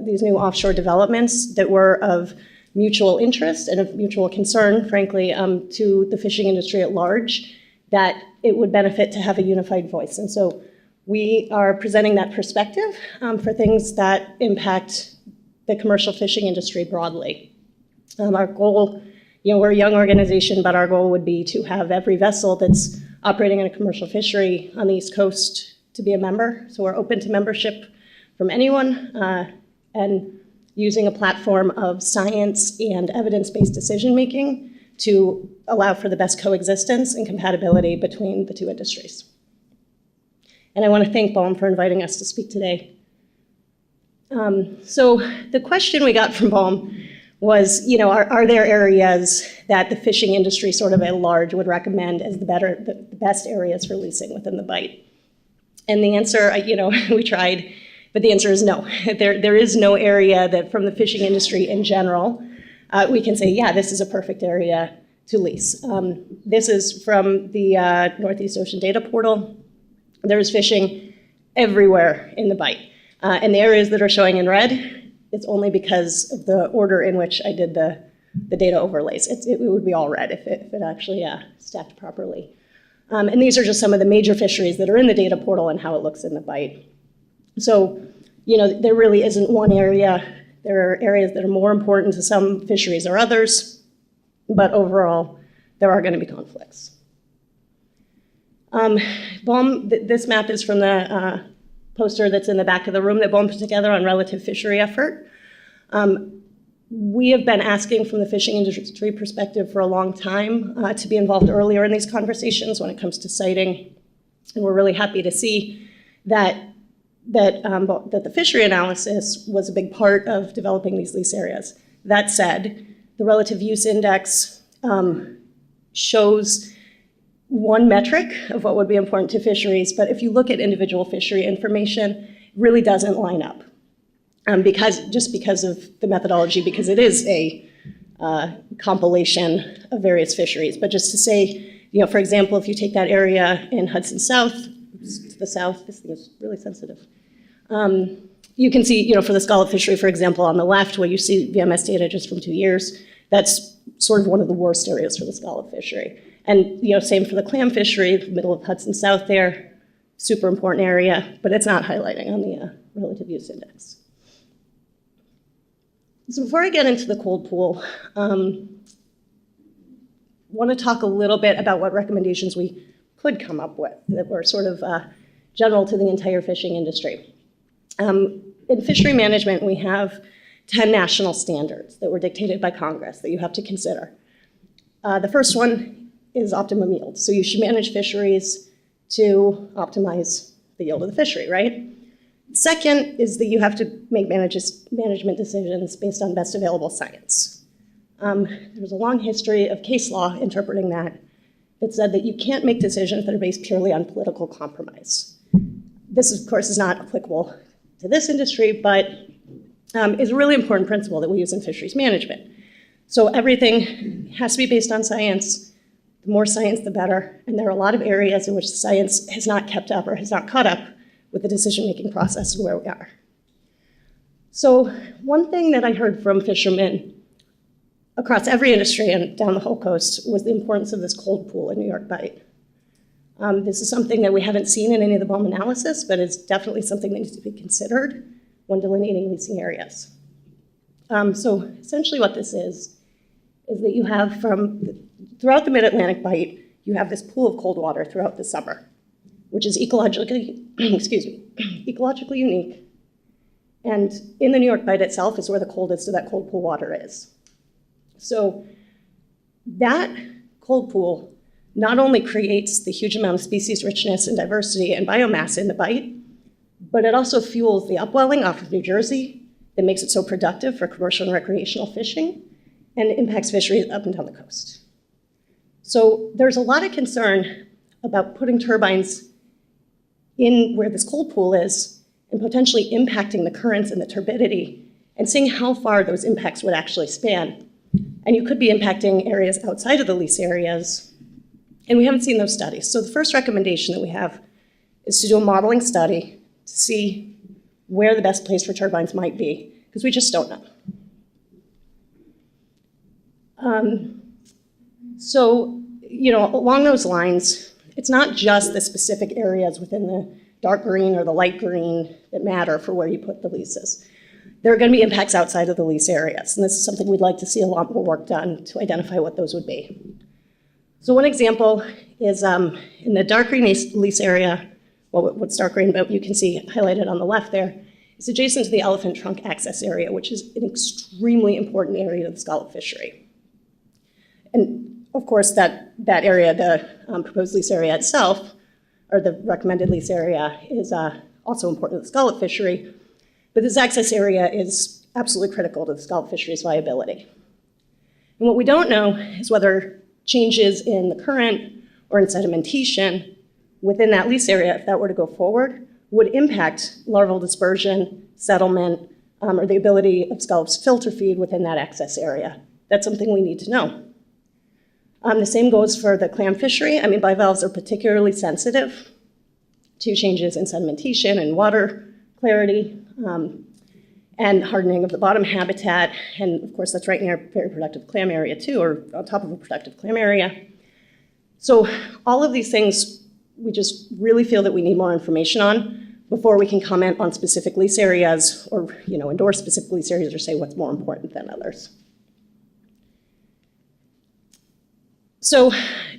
these new offshore developments that were of mutual interest and of mutual concern, frankly, to the fishing industry at large, that it would benefit to have a unified voice. And so we are presenting that perspective for things that impact the commercial fishing industry broadly. Our goal, we're a young organization, but our goal would be to have every vessel that's operating in a commercial fishery on the East Coast to be a member. So we're open to membership from anyone, and using a platform of science and evidence-based decision-making to allow for the best coexistence and compatibility between the two industries. And I want to thank BOEM for inviting us to speak today. So the question we got from BOEM was, are there areas that the fishing industry sort of at large would recommend as the best areas for leasing within the Bight? And the answer, we tried, but the answer is no. There is no area that from the fishing industry in general, we can say, yeah, this is a perfect area to lease. This is from the Northeast Ocean Data Portal. There's fishing everywhere in the Bight. And the areas that are showing in red, it's only because of the order in which I did the the data overlays. It would be all red if it actually stacked properly. And these are just some of the major fisheries that are in the data portal and how it looks in the Bight. So, there really isn't one area. There are areas that are more important to some fisheries or others, but overall, there are going to be conflicts. This map is from the poster that's in the back of the room that BOEM put together on relative fishery effort. We have been asking from the fishing industry perspective for a long time to be involved earlier in these conversations when it comes to siting, and we're really happy to see that the fishery analysis was a big part of developing these lease areas. That said, the relative use index shows one metric of what would be important to fisheries, but if you look at individual fishery information, it really doesn't line up. Because of the methodology, because it is a compilation of various fisheries. But just to say, for example, if you take that area in Hudson South, to the south, this thing is really sensitive. You can see, for the scallop fishery, for example, on the left, where you see VMS data just from 2 years, that's sort of one of the worst areas for the scallop fishery. And, same for the clam fishery, the middle of Hudson South there, super important area, but it's not highlighting on the relative use index. So before I get into the cold pool, I want to talk a little bit about what recommendations we could come up with that were sort of general to the entire fishing industry. In fishery management, we have 10 national standards that were dictated by Congress that you have to consider. The first one is optimum yield. So you should manage fisheries to optimize the yield of the fishery, right? Second is that you have to make management decisions based on best available science. There's a long history of case law interpreting that said that you can't make decisions that are based purely on political compromise. This, of course, is not applicable to this industry, but is a really important principle that we use in fisheries management. So everything has to be based on science. The more science, the better. And there are a lot of areas in which the science has not kept up or has not caught up with the decision-making process and where we are. So one thing that I heard from fishermen across every industry and down the whole coast was the importance of this cold pool in New York Bight. This is something that we haven't seen in any of the BOEM analysis, but it's definitely something that needs to be considered when delineating leasing areas. So essentially what this is that you have throughout the Mid-Atlantic Bight, you have this pool of cold water throughout the summer, which is ecologically unique. And in the New York Bight itself is where the coldest of that cold pool water is. So that cold pool not only creates the huge amount of species richness and diversity and biomass in the Bight, but it also fuels the upwelling off of New Jersey that makes it so productive for commercial and recreational fishing and impacts fisheries up and down the coast. So there's a lot of concern about putting turbines in where this cold pool is and potentially impacting the currents and the turbidity and seeing how far those impacts would actually span. And you could be impacting areas outside of the lease areas, and we haven't seen those studies. So the first recommendation that we have is to do a modeling study to see where the best place for turbines might be, because we just don't know. So, along those lines, it's not just the specific areas within the dark green or the light green that matter for where you put the leases. There are going to be impacts outside of the lease areas, and this is something we'd like to see a lot more work done to identify what those would be. So one example is in the dark green lease area, well, what's dark green, but you can see highlighted on the left there, is adjacent to the elephant trunk access area, which is an extremely important area of the scallop fishery. And of course, that area, the proposed lease area itself, or the recommended lease area, is also important to the scallop fishery. But this access area is absolutely critical to the scallop fishery's viability. And what we don't know is whether changes in the current or in sedimentation within that lease area, if that were to go forward, would impact larval dispersion, settlement, or the ability of scallops to filter feed within that access area. That's something we need to know. The same goes for the clam fishery. Bivalves are particularly sensitive to changes in sedimentation and water clarity. and hardening of the bottom habitat. And of course, that's right near a very productive clam area too, or on top of a productive clam area. So all of these things, we just really feel that we need more information on before we can comment on specific lease areas or endorse specific lease areas or say what's more important than others. So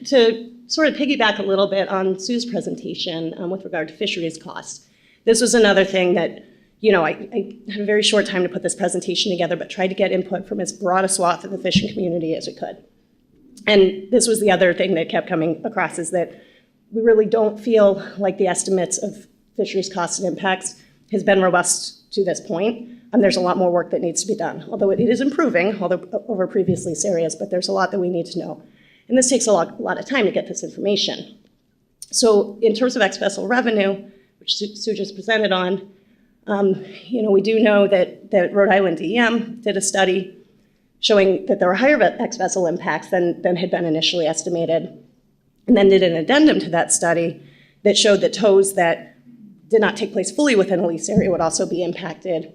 to sort of piggyback a little bit on Sue's presentation with regard to fisheries costs, this was another thing that, I had a very short time to put this presentation together, but tried to get input from as broad a swath of the fishing community as we could. And this was the other thing that kept coming across, is that we really don't feel like the estimates of fisheries costs and impacts has been robust to this point. And there's a lot more work that needs to be done, although it is improving over previous lease areas, but there's a lot that we need to know. And this takes a lot of time to get this information. So in terms of ex-vessel revenue, which Sue just presented on, we do know that Rhode Island DEM did a study showing that there were higher ex-vessel impacts than had been initially estimated, and then did an addendum to that study that showed that tows that did not take place fully within a lease area would also be impacted,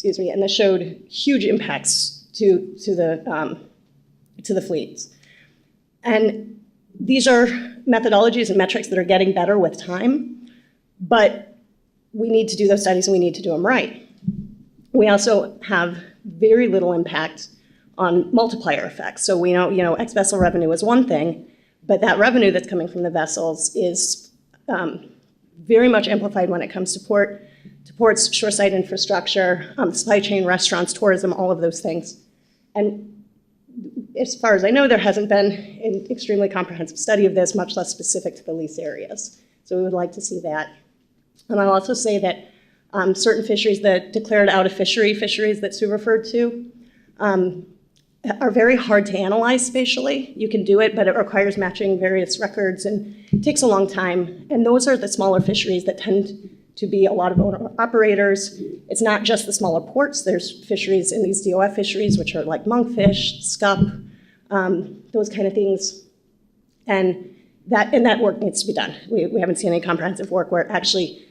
and this showed huge impacts to the fleets. And these are methodologies and metrics that are getting better with time, but we need to do those studies and we need to do them right. We also have very little impact on multiplier effects. So we know, ex-vessel revenue is one thing, but that revenue that's coming from the vessels is very much amplified when it comes to ports, shoreside infrastructure, supply chain, restaurants, tourism, all of those things. And as far as I know, there hasn't been an extremely comprehensive study of this, much less specific to the lease areas. So we would like to see that. And I'll also say that certain fisheries that declared out of fisheries that Sue referred to are very hard to analyze spatially. You can do it, but it requires matching various records and it takes a long time. And those are the smaller fisheries that tend to be a lot of owner-operators. It's not just the smaller ports. There's fisheries in these DOF fisheries, which are like monkfish, scup, those kind of things. And that work needs to be done. We haven't seen any comprehensive work where it actually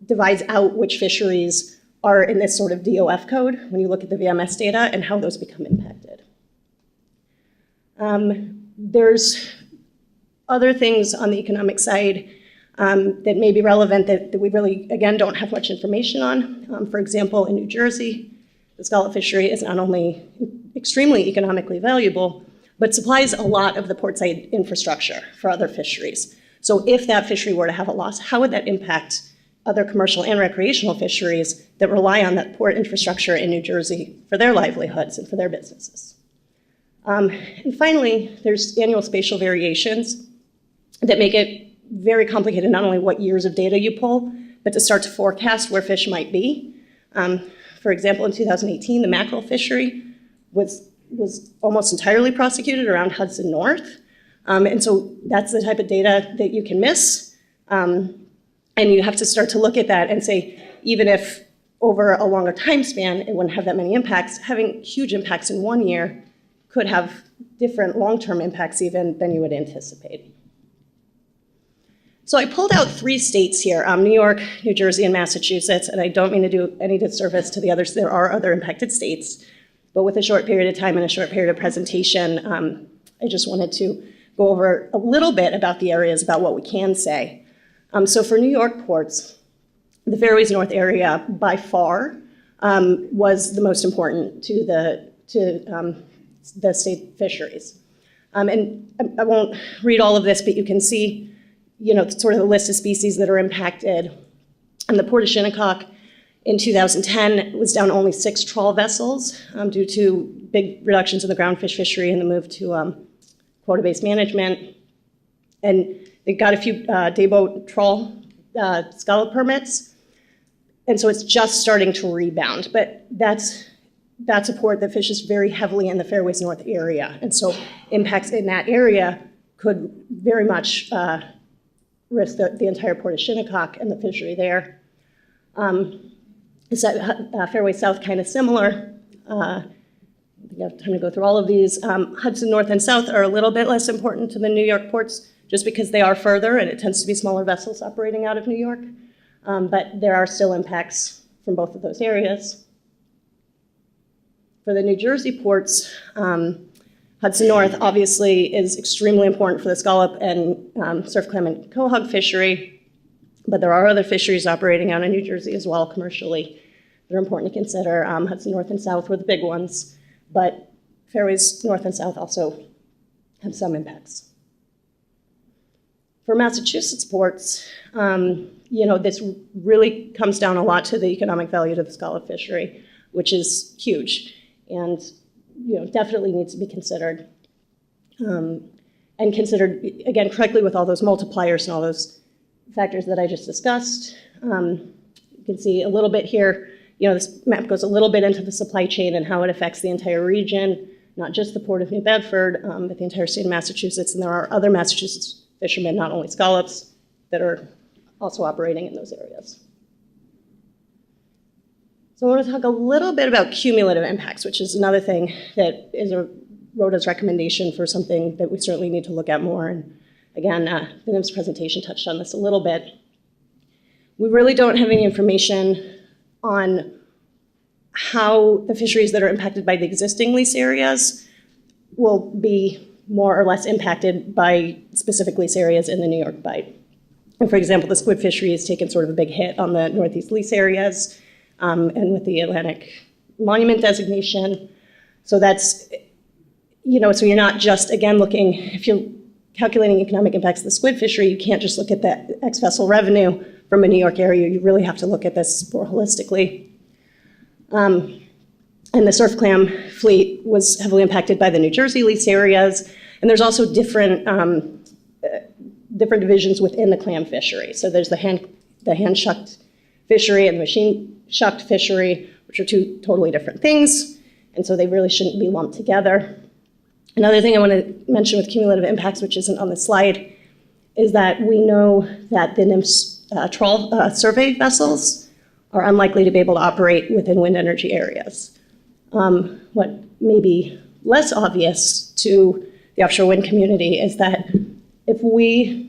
divides out which fisheries are in this sort of DOF code when you look at the VMS data and how those become impacted. There's other things on the economic side that may be relevant that we really, again, don't have much information on. For example, in New Jersey, the scallop fishery is not only extremely economically valuable, but supplies a lot of the portside infrastructure for other fisheries. So if that fishery were to have a loss, how would that impact other commercial and recreational fisheries that rely on that port infrastructure in New Jersey for their livelihoods and for their businesses? And finally, there's annual spatial variations that make it very complicated, not only what years of data you pull, but to start to forecast where fish might be. For example, in 2018, the mackerel fishery was almost entirely prosecuted around Hudson North. And so that's the type of data that you can miss. And you have to start to look at that and say, even if over a longer time span, it wouldn't have that many impacts, having huge impacts in one year could have different long-term impacts even than you would anticipate. So I pulled out 3 states here, New York, New Jersey, and Massachusetts, and I don't mean to do any disservice to the others. There are other impacted states, but with a short period of time and a short period of presentation, I just wanted to go over a little bit about the areas, about what we can say. So for New York ports, the Fairways North area by far was the most important to the state fisheries. And I won't read all of this, but you can see, sort of the list of species that are impacted. And the Port of Shinnecock in 2010 was down only 6 trawl vessels due to big reductions in the groundfish fishery and the move to quota-based management. And they got a few dayboat trawl scallop permits. And so it's just starting to rebound. But that's a port that fishes very heavily in the Fairways North area. And so impacts in that area could very much risk the entire Port of Shinnecock and the fishery there. Fairway South, kind of similar. I think I have time to go through all of these. Hudson North and South are a little bit less important to the New York ports just because they are further and it tends to be smaller vessels operating out of New York. But there are still impacts from both of those areas. For the New Jersey ports, Hudson North obviously is extremely important for the scallop and surf clam and quahog fishery, but there are other fisheries operating out in New Jersey as well commercially that are important to consider. Hudson North and South were the big ones, but fairways north and south also have some impacts. For Massachusetts ports, this really comes down a lot to the economic value to the scallop fishery, which is huge and definitely needs to be considered. And considered, again, correctly with all those multipliers and all those factors that I just discussed. You can see a little bit here, this map goes a little bit into the supply chain and how it affects the entire region, not just the Port of New Bedford, but the entire state of Massachusetts. And there are other Massachusetts fishermen, not only scallops, that are also operating in those areas. So I want to talk a little bit about cumulative impacts, which is another thing that is ROTA's recommendation for something that we certainly need to look at more. And again, Vinim's presentation touched on this a little bit. We really don't have any information on how the fisheries that are impacted by the existing lease areas will be more or less impacted by specific lease areas in the New York Bight. And for example, the squid fishery has taken sort of a big hit on the Northeast lease areas and with the Atlantic Monument designation. So that's, so you're not just, again, looking, if you're calculating economic impacts of the squid fishery, you can't just look at the ex-vessel revenue from a New York area. You really have to look at this more holistically. And the surf clam fleet was heavily impacted by the New Jersey lease areas. And there's also different divisions within the clam fishery. So there's the hand-shucked fishery and the machine-shucked fishery, which are two totally different things. And so they really shouldn't be lumped together. Another thing I want to mention with cumulative impacts, which isn't on the slide, is that we know that the NIMS trawl survey vessels are unlikely to be able to operate within wind energy areas. What may be less obvious to the offshore wind community is that if we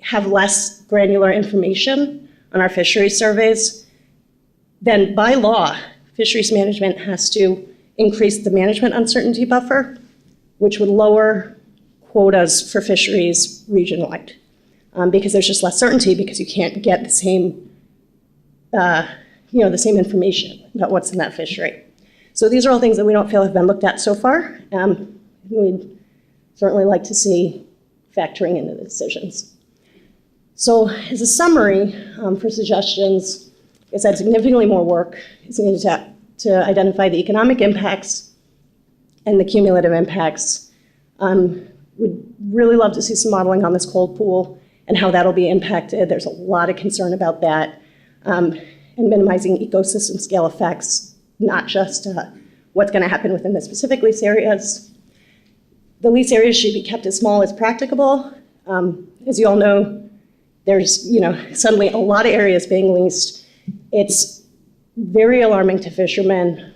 have less granular information on our fisheries surveys, then by law, fisheries management has to increase the management uncertainty buffer, which would lower quotas for fisheries region-wide, because there's just less certainty because you can't get the same, the same information about what's in that fishery. So these are all things that we don't feel have been looked at so far. We'd certainly like to see factoring into the decisions. So as a summary for suggestions, I said significantly more work is needed to identify the economic impacts and the cumulative impacts. We'd really love to see some modeling on this cold pool and how that'll be impacted. There's a lot of concern about that, and minimizing ecosystem scale effects, not just what's going to happen within the specific lease areas. The lease areas should be kept as small as practicable. As you all know, there's suddenly a lot of areas being leased. It's very alarming to fishermen.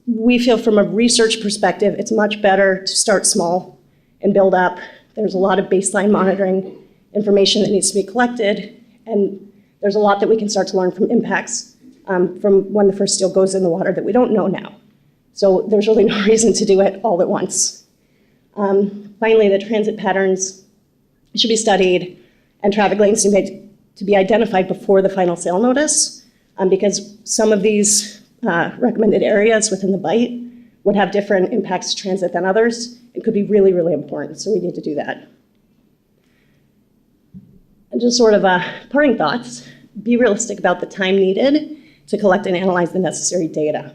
We feel from a research perspective, it's much better to start small and build up. There's a lot of baseline monitoring information that needs to be collected, and there's a lot that we can start to learn from impacts from when the first steel goes in the water that we don't know now. So there's really no reason to do it all at once. Finally, the transit patterns should be studied and traffic lanes to be identified before the final sale notice, because some of these recommended areas within the Bight would have different impacts to transit than others. It could be really, really important, so we need to do that. And just sort of parting thoughts, be realistic about the time needed to collect and analyze the necessary data.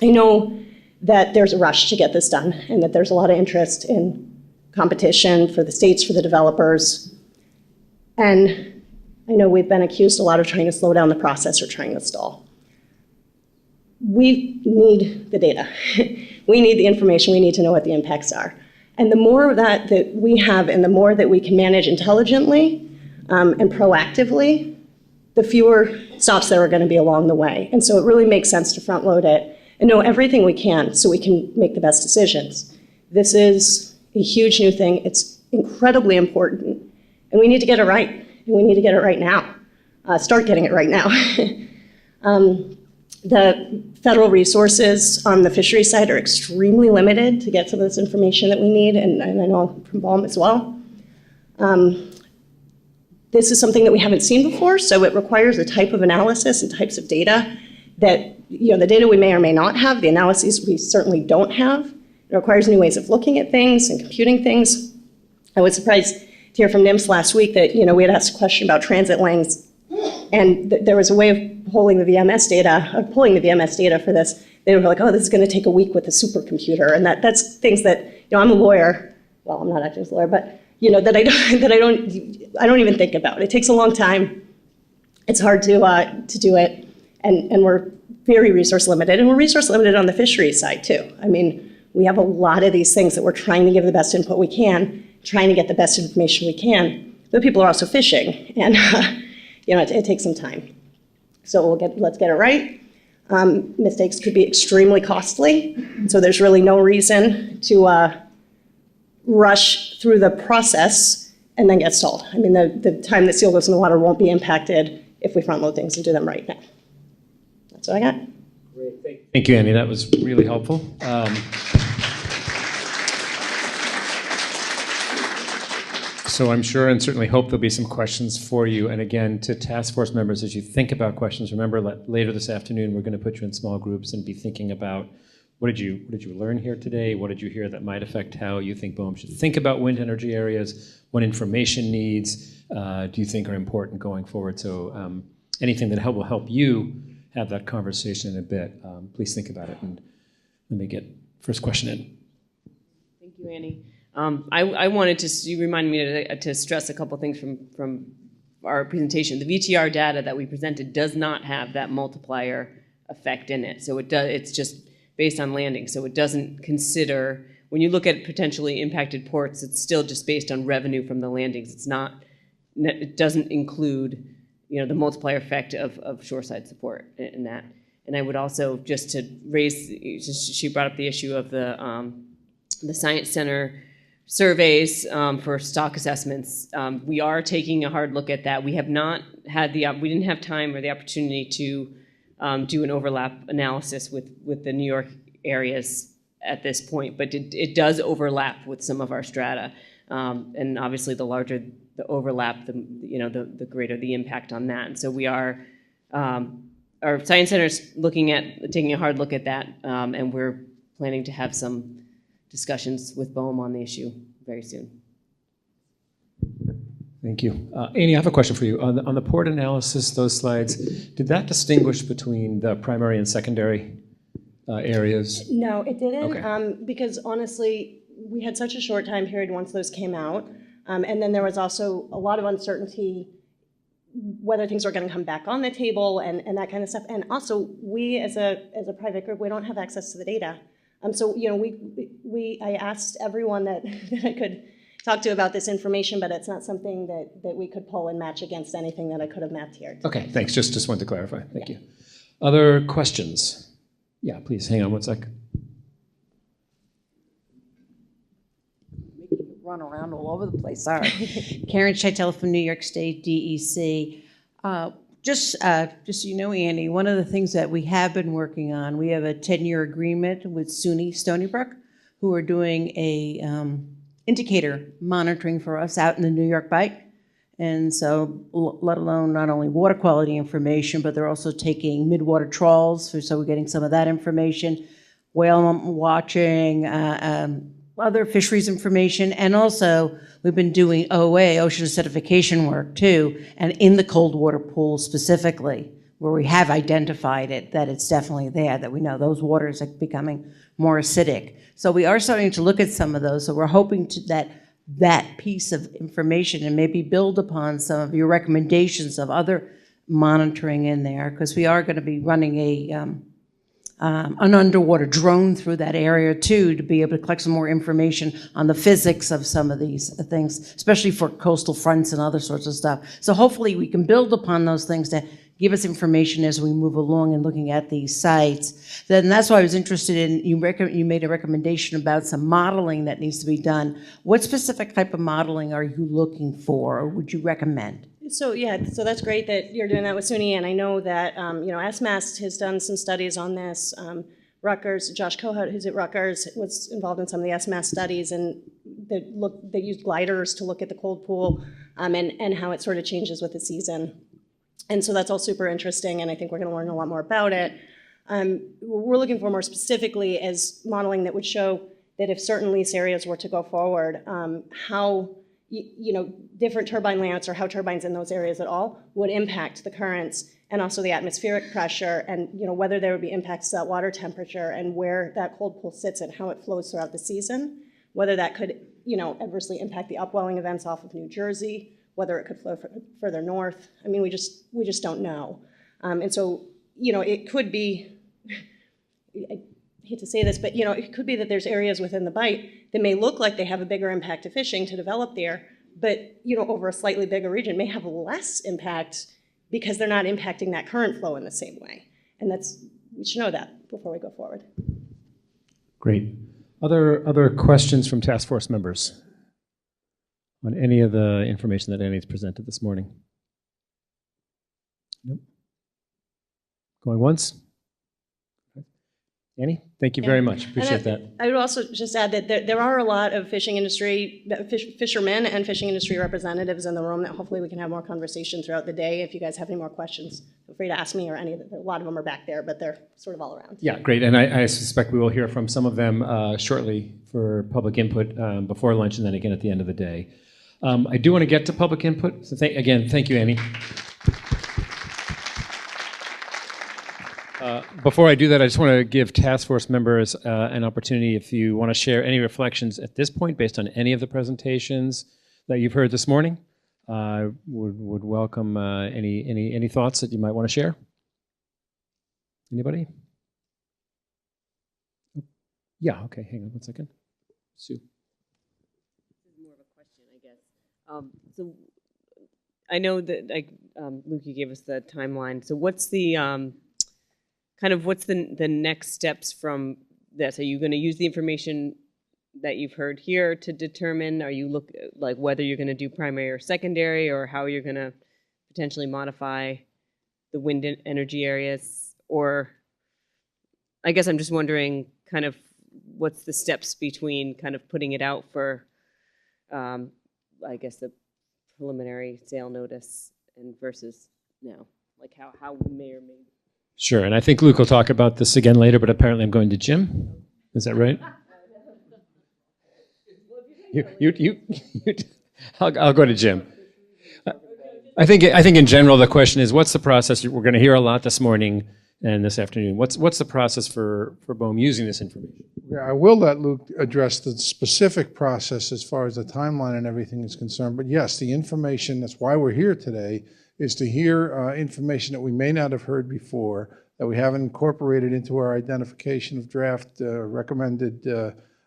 I know that there's a rush to get this done and that there's a lot of interest in competition for the states, for the developers. And I know we've been accused a lot of trying to slow down the process or trying to stall. We need the data. We need the information. We need to know what the impacts are. And the more that we have and the more that we can manage intelligently and proactively, the fewer stops there are going to be along the way. And so it really makes sense to front load it and know everything we can so we can make the best decisions. This is a huge new thing. It's incredibly important, and we need to get it right, and we need to get it right now. start getting it right now. The federal resources on the fishery side are extremely limited to get some of this information that we need, and I know from BOEM as well. This is something that we haven't seen before, so it requires a type of analysis and types of data that, the data we may or may not have, the analyses we certainly don't have. It requires new ways of looking at things and computing things. I was surprised to hear from NIMS last week that, we had asked a question about transit lanes, and there was a way of pulling the VMS data for this. They were like, oh, this is going to take a week with a supercomputer, and that's things that, I'm a lawyer. Well, I'm not actually a lawyer, but that I don't even think about. It takes a long time. It's hard to do it, and we're very resource limited, and we're resource limited on the fisheries side too. I mean, we have a lot of these things that we're trying to give the best input we can, trying to get the best information we can. But people are also fishing, and it takes some time. So let's get it right. Mistakes could be extremely costly, so there's really no reason to rush through the process and then get stalled. I mean, the time that seal goes in the water won't be impacted if we front load things and do them right now. That's what I got. Great. Thank you, Annie. That was really helpful. So I'm sure and certainly hope there'll be some questions for you. And again, to task force members, as you think about questions, remember later this afternoon, we're going to put you in small groups and be thinking about what did you learn here today? What did you hear that might affect how you think BOEM should think about wind energy areas? What information needs do you think are important going forward? So anything that will help you have that conversation in a bit, please think about it. And let me get first question in. Thank you, Annie. I wanted to, you reminded me to stress a couple things from our presentation. The VTR data that we presented does not have that multiplier effect in it. So it's just based on landing. So it doesn't consider, when you look at potentially impacted ports, it's still just based on revenue from the landings. It doesn't include, the multiplier effect of shoreside support in that. And I would also, just to raise, she brought up the issue of the Science Center surveys for stock assessments. We are taking a hard look at that. We have not had we didn't have time or the opportunity to do an overlap analysis with the New York areas at this point, but it does overlap with some of our strata. And obviously the larger the overlap, the greater the impact on that. And so we are, our Science Center is taking a hard look at that, and we're planning to have some discussions with BOEM on the issue very soon. Thank you. Annie, I have a question for you. On the port analysis, those slides, did that distinguish between the primary and secondary areas? No, it didn't, Okay. Because honestly, we had such a short time period once those came out. And then there was also a lot of uncertainty whether things are going to come back on the table and that kind of stuff. And also, we as a private group, we don't have access to the data. So I asked everyone that I could talk to about this information, but it's not something that we could pull and match against anything that I could have mapped here. Okay, thanks. Just wanted to clarify. Thank you. Other questions? Yeah, please hang on one sec. Run around all over the place. Sorry. Karen Chaitel from New York State DEC. Just so you know, Andy, one of the things that we have been working on, we have a 10-year agreement with SUNY Stony Brook, who are doing a indicator monitoring for us out in the New York Bight. And so, let alone not only water quality information, but they're also taking midwater trawls, so we're getting some of that information, whale watching, other fisheries information, and also we've been doing OA, ocean acidification work too, and in the cold water pools specifically, where we have identified it, that it's definitely there, that we know those waters are becoming more acidic. So we are starting to look at some of those, so we're hoping that piece of information and maybe build upon some of your recommendations of other monitoring in there, because we are going to be running an underwater drone through that area too, to be able to collect some more information on the physics of some of these things, especially for coastal fronts and other sorts of stuff. So hopefully we can build upon those things to give us information as we move along and looking at these sites. Then that's why I was interested in, you made a recommendation about some modeling that needs to be done. What specific type of modeling are you looking for, or would you recommend? So yeah, so that's great that you're doing that with SUNY, and I know that SMAST has done some studies on this. Rutgers, Josh Kohut, who's at Rutgers, was involved in some of the SMAST studies, and they used gliders to look at the cold pool and how it sort of changes with the season. And so that's all super interesting, and I think we're going to learn a lot more about it. We're looking for more specifically as modeling that would show that if certain lease areas were to go forward, how different turbine layouts or how turbines in those areas at all would impact the currents and also the atmospheric pressure, and whether there would be impacts to that water temperature and where that cold pool sits and how it flows throughout the season, whether that could adversely impact the upwelling events off of New Jersey, whether it could flow further north. I mean, we just don't know. And so, it could be, I hate to say this, but it could be that there's areas within the Bight that may look like they have a bigger impact to fishing to develop there, but over a slightly bigger region may have less impact because they're not impacting that current flow in the same way. And we should know that before we go forward. Great. Other questions from task force members on any of the information that Annie's presented this morning? Nope. Going once? Annie, thank you very much. Appreciate that. I would also just add that there are a lot of fishing industry, fishermen and fishing industry representatives in the room that hopefully we can have more conversation throughout the day. If you guys have any more questions, feel free to ask me or any of them. A lot of them are back there, but they're sort of all around. Yeah, great. And I suspect we will hear from some of them shortly for public input before lunch and then again at the end of the day. I do want to get to public input. So again, thank you, Annie. Before I do that, I just want to give task force members an opportunity if you want to share any reflections at this point based on any of the presentations that you've heard this morning. Would welcome any thoughts that you might want to share. Anybody? Yeah, okay, hang on one second. Sue. This is more of a question, I guess. So I know that Luke, you gave us the timeline. So what's the what's the next steps from this? Are you going to use the information that you've heard here to determine, are you whether you're going to do primary or secondary, or how you're going to potentially modify the wind energy areas? Or I guess I'm just wondering what's the steps between putting it out for, I guess, the preliminary sale notice and versus now, how we may or may. Sure, and I think Luke will talk about this again later, but apparently I'm going to Jim. Is that right? I'll go to Jim. I think in general the question is, what's the process? We're going to hear a lot this morning and this afternoon. What's the process for BOEM using this information? Yeah, I will let Luke address the specific process as far as the timeline and everything is concerned. But yes, the information, that's why we're here today, is to hear information that we may not have heard before, that we haven't incorporated into our identification of draft recommended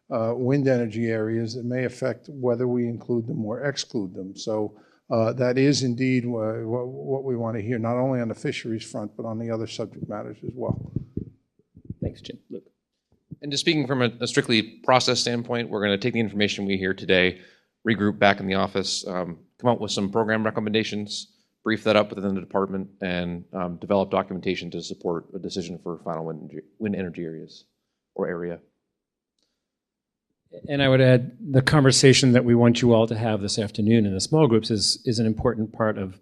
wind energy areas that may affect whether we include them or exclude them. So that is indeed what we want to hear, not only on the fisheries front, but on the other subject matters as well. Thanks, Jim. Luke. And just speaking from a strictly process standpoint, we're going to take the information we hear today, regroup back in the office, come up with some program recommendations, brief that up within the department, and develop documentation to support a decision for final wind energy areas or area. And I would add the conversation that we want you all to have this afternoon in the small groups is an important part of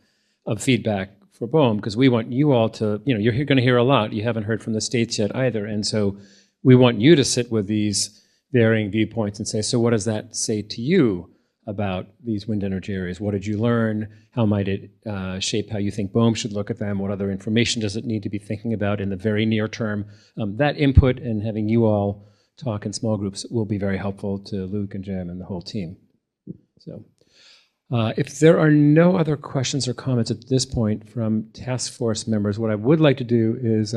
feedback for BOEM, because we want you all to, you're going to hear a lot. You haven't heard from the states yet either. And so we want you to sit with these varying viewpoints and say, so what does that say to you about these wind energy areas? What did you learn? How might it shape how you think BOEM should look at them? What other information does it need to be thinking about in the very near term? That input and having you all talk in small groups will be very helpful to Luke and Jim and the whole team. So if there are no other questions or comments at this point from task force members, what I would like to do is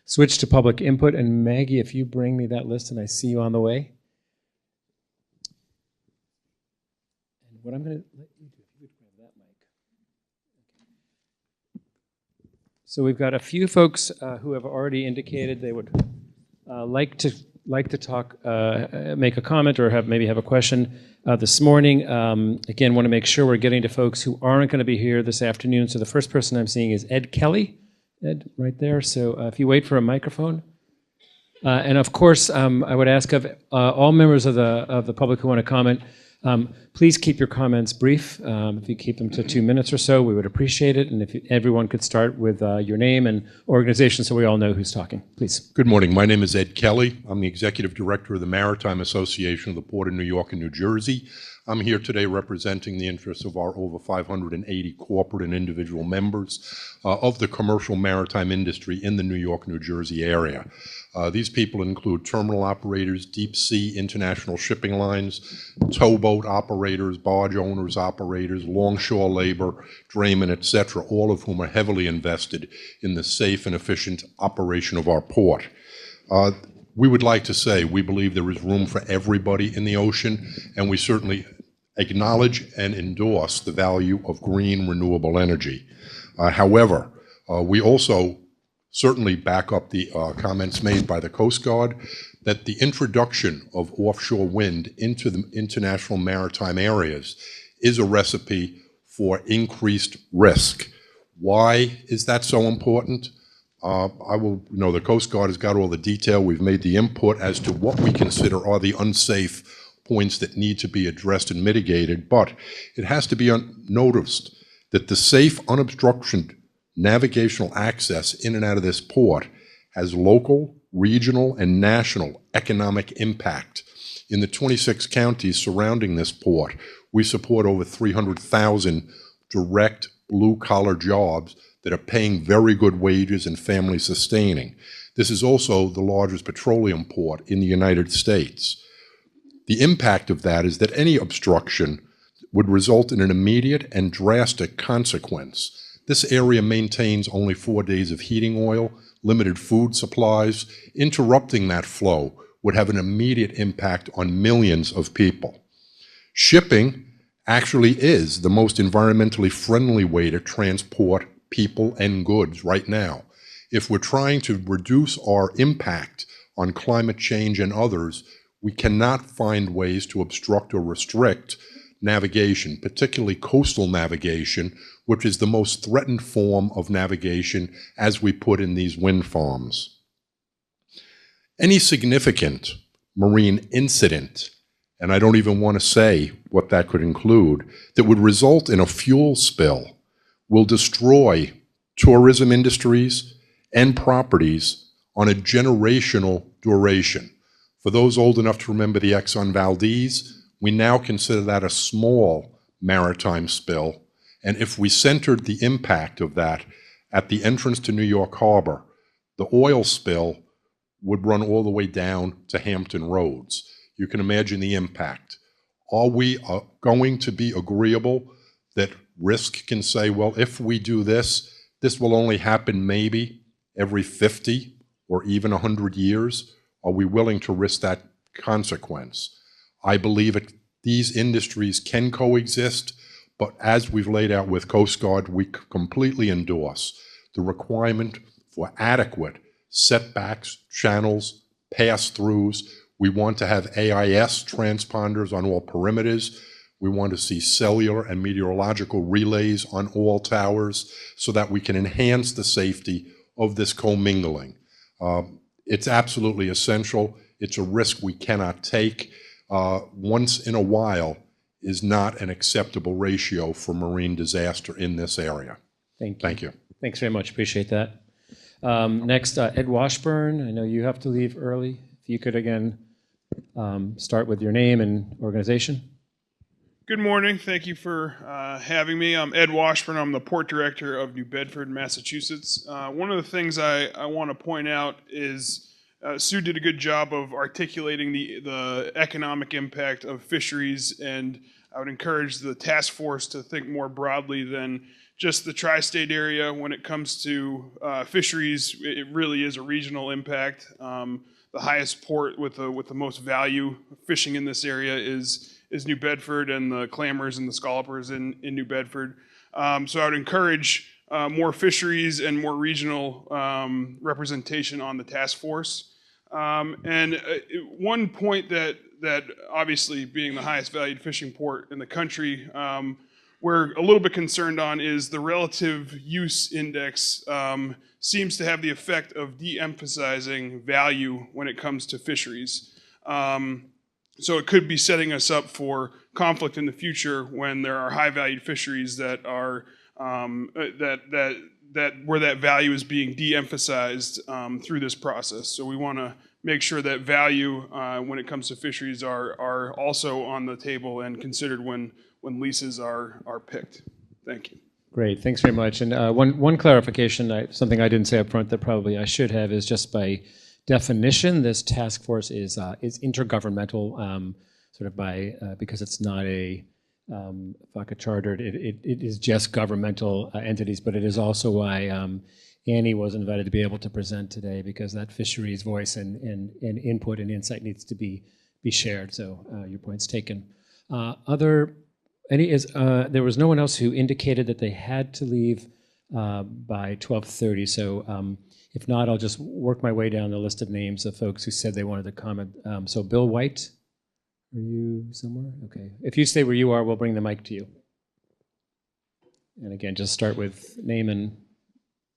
switch to public input. And Maggie, if you bring me that list and I see you on the way. And what I'm going to let you do, if you would grab that mic. Okay. So we've got a few folks who have already indicated they would like to like to talk, make a comment or maybe have a question this morning, again, want to make sure we're getting to folks who aren't going to be here this afternoon. So the first person I'm seeing is Ed Kelly. Ed, right there. So if you wait for a microphone. And of course, I would ask of all members of the public who want to comment, please keep your comments brief. If you keep them to 2 minutes or so, we would appreciate it. And if everyone could start with your name and organization so we all know who's talking, please. Good morning. My name is Ed Kelly. I'm the Executive Director of the Maritime Association of the Port of New York and New Jersey. I'm here today representing the interests of our over 580 corporate and individual members of the commercial maritime industry in the New York, New Jersey area. These people include terminal operators, deep sea international shipping lines, towboat operators, barge owners, operators, longshore labor, draymen, etc., all of whom are heavily invested in the safe and efficient operation of our port. We would like to say we believe there is room for everybody in the ocean, and we certainly acknowledge and endorse the value of green renewable energy. However, we also certainly back up the comments made by the Coast Guard that the introduction of offshore wind into the international maritime areas is a recipe for increased risk. Why is that so important? The Coast Guard has got all the detail. We've made the input as to what we consider are the unsafe points that need to be addressed and mitigated, but it has to be noticed that the safe, unobstructed navigational access in and out of this port has local, regional, and national economic impact. In the 26 counties surrounding this port, we support over 300,000 direct blue-collar jobs that are paying very good wages and family sustaining. This is also the largest petroleum port in the United States. The impact of that is that any obstruction would result in an immediate and drastic consequence. This area maintains only 4 days of heating oil, limited food supplies. Interrupting that flow would have an immediate impact on millions of people. Shipping actually is the most environmentally friendly way to transport people and goods right now. If we're trying to reduce our impact on climate change and others, we cannot find ways to obstruct or restrict navigation, particularly coastal navigation, which is the most threatened form of navigation as we put in these wind farms. Any significant marine incident, and I don't even want to say what that could include, that would result in a fuel spill will destroy tourism industries and properties on a generational duration. For those old enough to remember the Exxon Valdez, we now consider that a small maritime spill. And if we centered the impact of that at the entrance to New York Harbor, the oil spill would run all the way down to Hampton Roads. You can imagine the impact. Are we going to be agreeable that risk can say, well, if we do this, this will only happen maybe every 50 or even 100 years? Are we willing to risk that consequence? I believe these industries can coexist, but as we've laid out with Coast Guard, we completely endorse the requirement for adequate setbacks, channels, pass-throughs. We want to have AIS transponders on all perimeters. We want to see cellular and meteorological relays on all towers so that we can enhance the safety of this commingling. It's absolutely essential. It's a risk we cannot take. Once in a while is not an acceptable ratio for marine disaster in this area. Thank you. Thanks very much. Appreciate that. Next, Ed Washburn. I know you have to leave early. If you could again start with your name and organization. Good morning. Thank you for having me. I'm Ed Washburn. I'm the Port Director of New Bedford, Massachusetts. One of the things I want to point out is Sue did a good job of articulating the economic impact of fisheries, and I would encourage the task force to think more broadly than just the tri-state area. When it comes to fisheries, it really is a regional impact. The highest port with the most value fishing in this area is New Bedford, and the clammers and the scallopers in New Bedford. So I would encourage more fisheries and more regional representation on the task force. One point that obviously being the highest valued fishing port in the country, we're a little bit concerned on is the relative use index seems to have the effect of de-emphasizing value when it comes to fisheries. So it could be setting us up for conflict in the future when there are high valued fisheries that are where that value is being de-emphasized through this process. So we want to make sure that value when it comes to fisheries are also on the table and considered when leases are picked. Thank you. Great, thanks very much. And one clarification, something I didn't say up front that probably I should have, is just by definition, this task force is intergovernmental, sort of by because it's not a FACA chartered. It is just governmental entities, but it is also why Annie was invited to be able to present today, because that fisheries voice and input and insight needs to be shared. So your point's taken. There was no one else who indicated that they had to leave by 12:30. So if not, I'll just work my way down the list of names of folks who said they wanted to comment. So Bill White, are you somewhere? Okay. If you stay where you are, we'll bring the mic to you. And again, just start with name and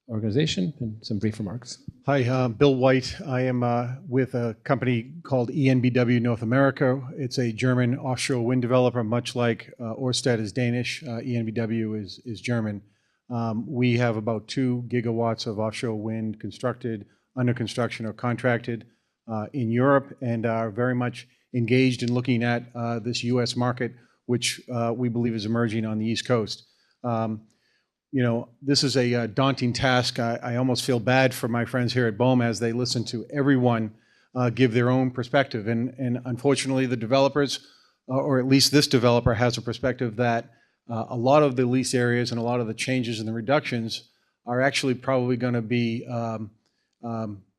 organization and some brief remarks. Hi, Bill White. I am with a company called ENBW North America. It's a German offshore wind developer, much like Ørsted is Danish. ENBW is German. We have about 2 gigawatts of offshore wind constructed, under construction, or contracted in Europe, and are very much engaged in looking at this U.S. market, which we believe is emerging on the East Coast. You know, this is a daunting task. I almost feel bad for my friends here at BOEM as they listen to everyone give their own perspective. And unfortunately, the developers, or at least this developer, has a perspective that a lot of the lease areas and a lot of the changes and the reductions are actually probably going to be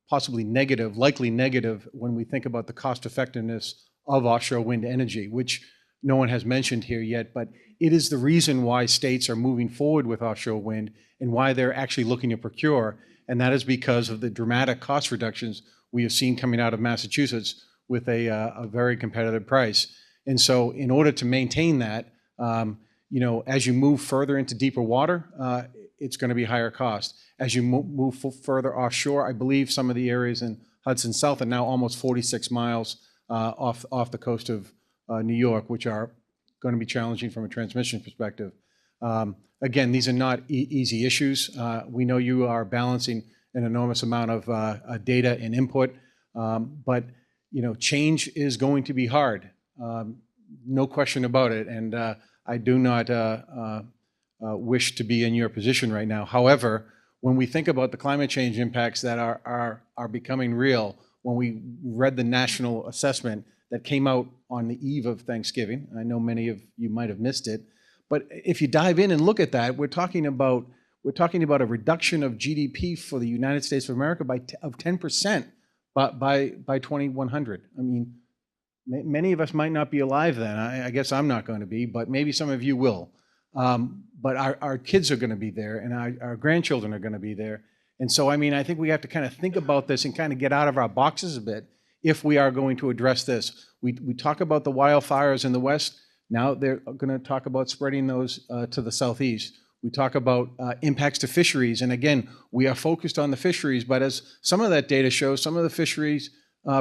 possibly negative, likely negative, when we think about the cost effectiveness of offshore wind energy, which no one has mentioned here yet, but it is the reason why states are moving forward with offshore wind and why they're actually looking to procure, and that is because of the dramatic cost reductions we have seen coming out of Massachusetts with a very competitive price. And so in order to maintain that, you know, as you move further into deeper water, it's going to be higher cost. As you move further offshore, I believe some of the areas in Hudson South are now almost 46 miles off the coast of New York, which are going to be challenging from a transmission perspective. Again, these are not easy issues. We know you are balancing an enormous amount of data and input, but you know, change is going to be hard, no question about it. And I do not wish to be in your position right now. However, when we think about the climate change impacts that are becoming real, when we read the national assessment that came out on the eve of Thanksgiving, I know many of you might have missed it, but if you dive in and look at that, we're talking about a reduction of GDP for the United States of America of 10% by 2100. I mean, many of us might not be alive then. I guess I'm not going to be, but maybe some of you will. But our kids are going to be there, and our grandchildren are going to be there. And so, I mean, I think we have to kind of think about this and kind of get out of our boxes a bit if we are going to address this. We talk about the wildfires in the West. Now they're going to talk about spreading those to the Southeast. We talk about impacts to fisheries. And again, we are focused on the fisheries, but as some of that data shows, some of the fisheries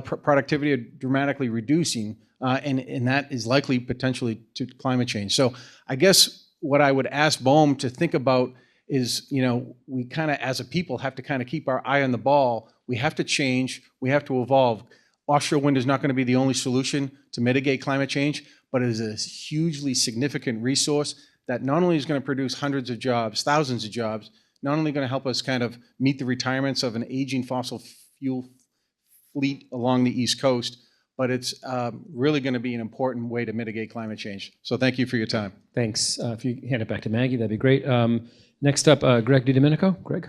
productivity are dramatically reducing, and that is likely potentially to climate change. So I guess what I would ask BOEM to think about is, you know, we kind of, as a people, have to kind of keep our eye on the ball. We have to change. We have to evolve. Offshore wind is not going to be the only solution to mitigate climate change, but it is a hugely significant resource that not only is going to produce hundreds of jobs, thousands of jobs, not only going to help us kind of meet the retirements of an aging fossil fuel fleet along the East Coast, but it's really going to be an important way to mitigate climate change. So thank you for your time. Thanks. If you hand it back to Maggie, that'd be great. Next up, Greg DiDomenico. Greg.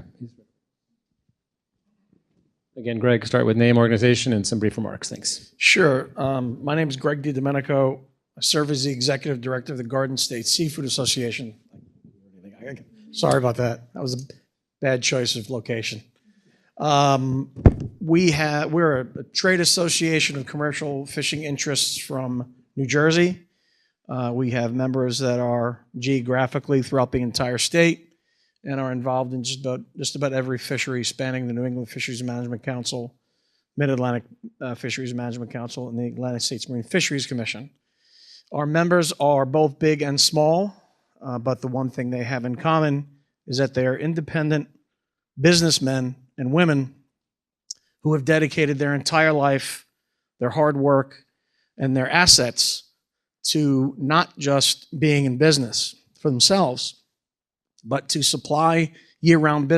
Again, Greg, start with name, organization, and some brief remarks. Thanks. Sure. My name is Greg DiDomenico. I serve as the Executive Director of the Garden State Seafood Association. Sorry about that. That was a bad choice of location. we're a trade association of commercial fishing interests from New Jersey. We have members that are geographically throughout the entire state and are involved in just about every fishery spanning the New England Fisheries Management Council, Mid-Atlantic Fisheries Management Council, and the Atlantic States Marine Fisheries Commission. Our members are both big and small, but the one thing they have in common is that they are independent businessmen and women who have dedicated their entire life, their hard work, and their assets to not just being in business for themselves, but to supply year-round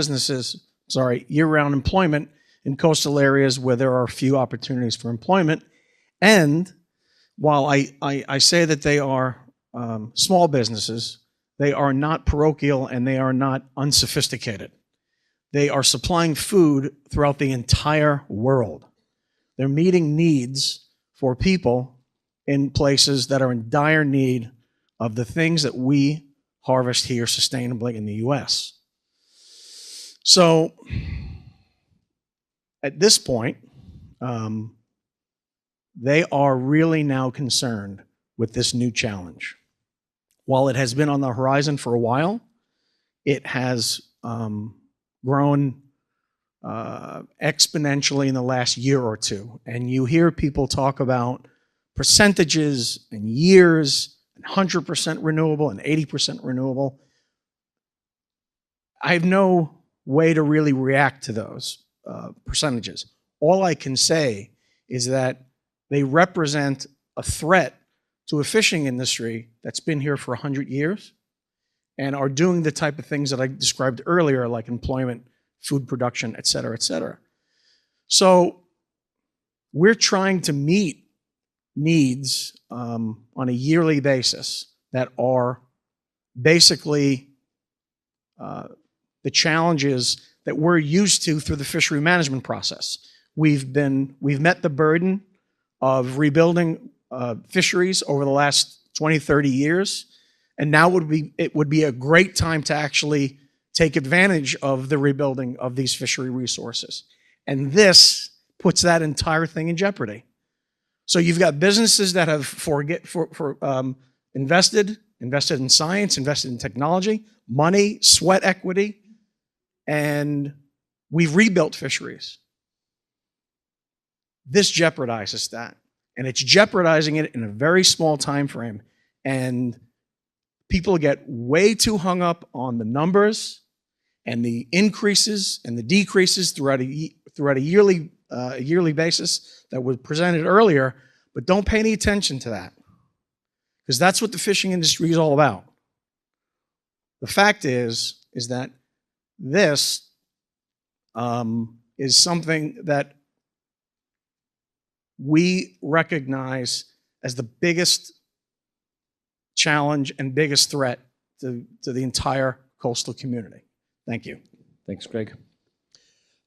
year-round employment in coastal areas where there are few opportunities for employment. And while I say that they are small businesses, they are not parochial and they are not unsophisticated. They are supplying food throughout the entire world. They're meeting needs for people in places that are in dire need of the things that we harvest here sustainably in the U.S. So at this point, they are really now concerned with this new challenge. While it has been on the horizon for a while, it has grown exponentially in the last year or two. And you hear people talk about percentages and years and 100% renewable and 80% renewable. I have no way to really react to those percentages. All I can say is that they represent a threat to a fishing industry that's been here for 100 years and are doing the type of things that I described earlier, like employment, food production, et cetera, et cetera. So we're trying to meet needs on a yearly basis that are basically the challenges that we're used to through the fishery management process. We've met the burden of rebuilding fisheries over the last 20, 30 years, and now it would be a great time to actually take advantage of the rebuilding of these fishery resources. And this puts that entire thing in jeopardy. So you've got businesses that have invested in science, invested in technology, money, sweat equity, and we've rebuilt fisheries. This jeopardizes that. And it's jeopardizing it in a very small time frame. And people get way too hung up on the numbers and the increases and the decreases throughout a yearly basis that was presented earlier, but don't pay any attention to that, because that's what the fishing industry is all about. The fact is that this is something that we recognize as the biggest challenge and biggest threat to the entire coastal community. Thank you. Thanks, Greg.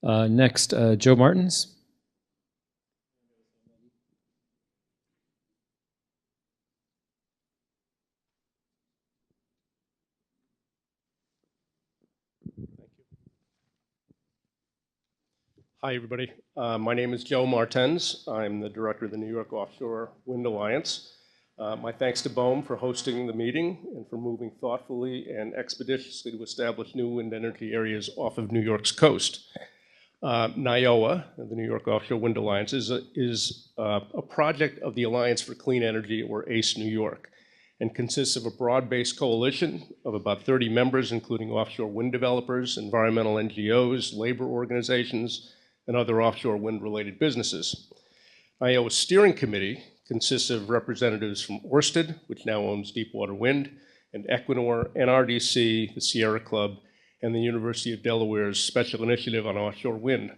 Next, Joe Martins. Hi, everybody. My name is Joe Martens. I'm the director of the New York Offshore Wind Alliance. My thanks to BOEM for hosting the meeting and for moving thoughtfully and expeditiously to establish new wind energy areas off of New York's coast. NIOA, the New York Offshore Wind Alliance, is a project of the Alliance for Clean Energy, or ACE New York, and consists of a broad-based coalition of about 30 members, including offshore wind developers, environmental NGOs, labor organizations, and other offshore wind-related businesses. NIOA's steering committee consists of representatives from Ørsted, which now owns Deepwater Wind, and Equinor, NRDC, the Sierra Club, and the University of Delaware's Special Initiative on Offshore Wind.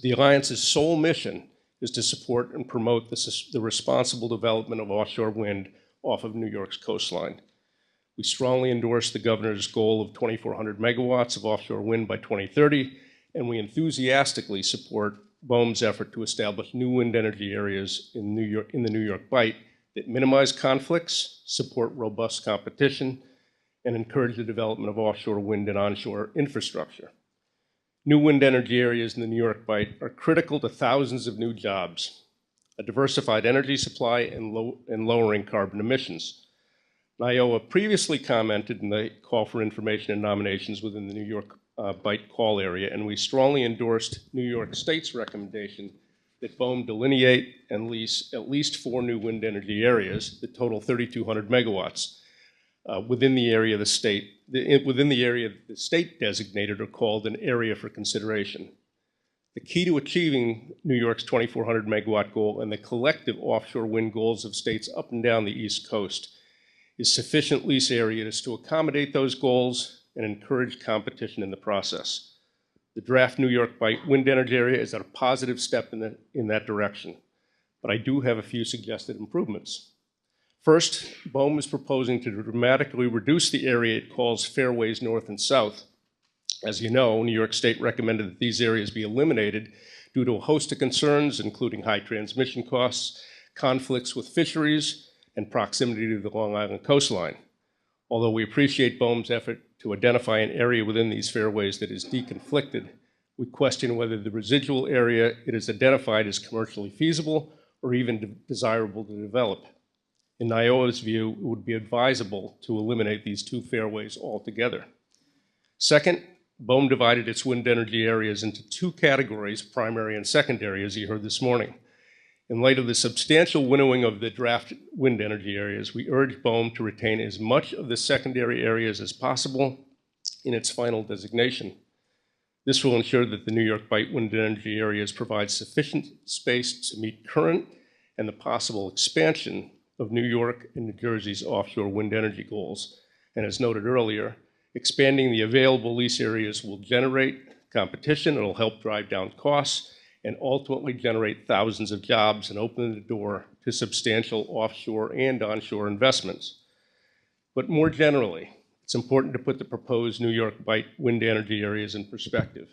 The Alliance's sole mission is to support and promote the responsible development of offshore wind off of New York's coastline. We strongly endorse the governor's goal of 2,400 megawatts of offshore wind by 2030, and we enthusiastically support BOEM's effort to establish new wind energy areas in the New York Bight that minimize conflicts, support robust competition, and encourage the development of offshore wind and onshore infrastructure. New wind energy areas in the New York Bight are critical to thousands of new jobs, a diversified energy supply, and lowering carbon emissions. NIOA previously commented in the call for information and nominations within the New York Bight call area, and we strongly endorsed New York State's recommendation that BOEM delineate and lease at least 4 new wind energy areas that total 3,200 megawatts within the area the state designated or called an area for consideration. The key to achieving New York's 2,400 megawatt goal and the collective offshore wind goals of states up and down the East Coast is sufficient lease areas to accommodate those goals and encourage competition in the process. The draft New York Bight wind energy area is a positive step in that direction, but I do have a few suggested improvements. First, BOEM is proposing to dramatically reduce the area it calls fairways north and south. As you know, New York State recommended that these areas be eliminated due to a host of concerns, including high transmission costs, conflicts with fisheries, and proximity to the Long Island coastline. Although we appreciate BOEM's effort to identify an area within these fairways that is deconflicted, we question whether the residual area it is identified is commercially feasible or even desirable to develop. In NIOA's view, it would be advisable to eliminate these 2 fairways altogether. Second, BOEM divided its wind energy areas into 2 categories, primary and secondary, as you heard this morning. In light of the substantial winnowing of the draft wind energy areas, we urge BOEM to retain as much of the secondary areas as possible in its final designation. This will ensure that the New York Bight wind energy areas provide sufficient space to meet current and the possible expansion of New York and New Jersey's offshore wind energy goals. And as noted earlier, expanding the available lease areas will generate competition, it'll help drive down costs, and ultimately generate thousands of jobs and open the door to substantial offshore and onshore investments. But more generally, it's important to put the proposed New York Bight wind energy areas in perspective.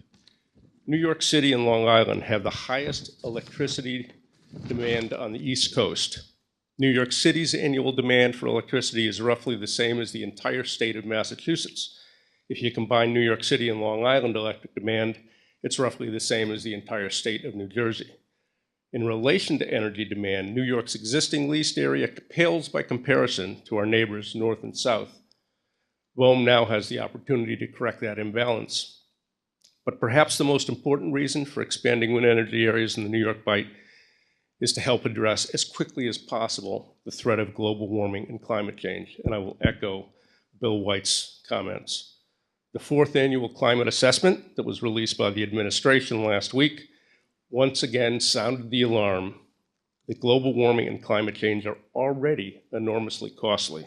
New York City and Long Island have the highest electricity demand on the East Coast. New York City's annual demand for electricity is roughly the same as the entire state of Massachusetts. If you combine New York City and Long Island electric demand, it's roughly the same as the entire state of New Jersey. In relation to energy demand, New York's existing leased area pales by comparison to our neighbors north and south. BOEM now has the opportunity to correct that imbalance. But perhaps the most important reason for expanding wind energy areas in the New York Bight is to help address as quickly as possible the threat of global warming and climate change, and I will echo Bill White's comments. The 4th annual climate assessment that was released by the administration last week once again sounded the alarm that global warming and climate change are already enormously costly,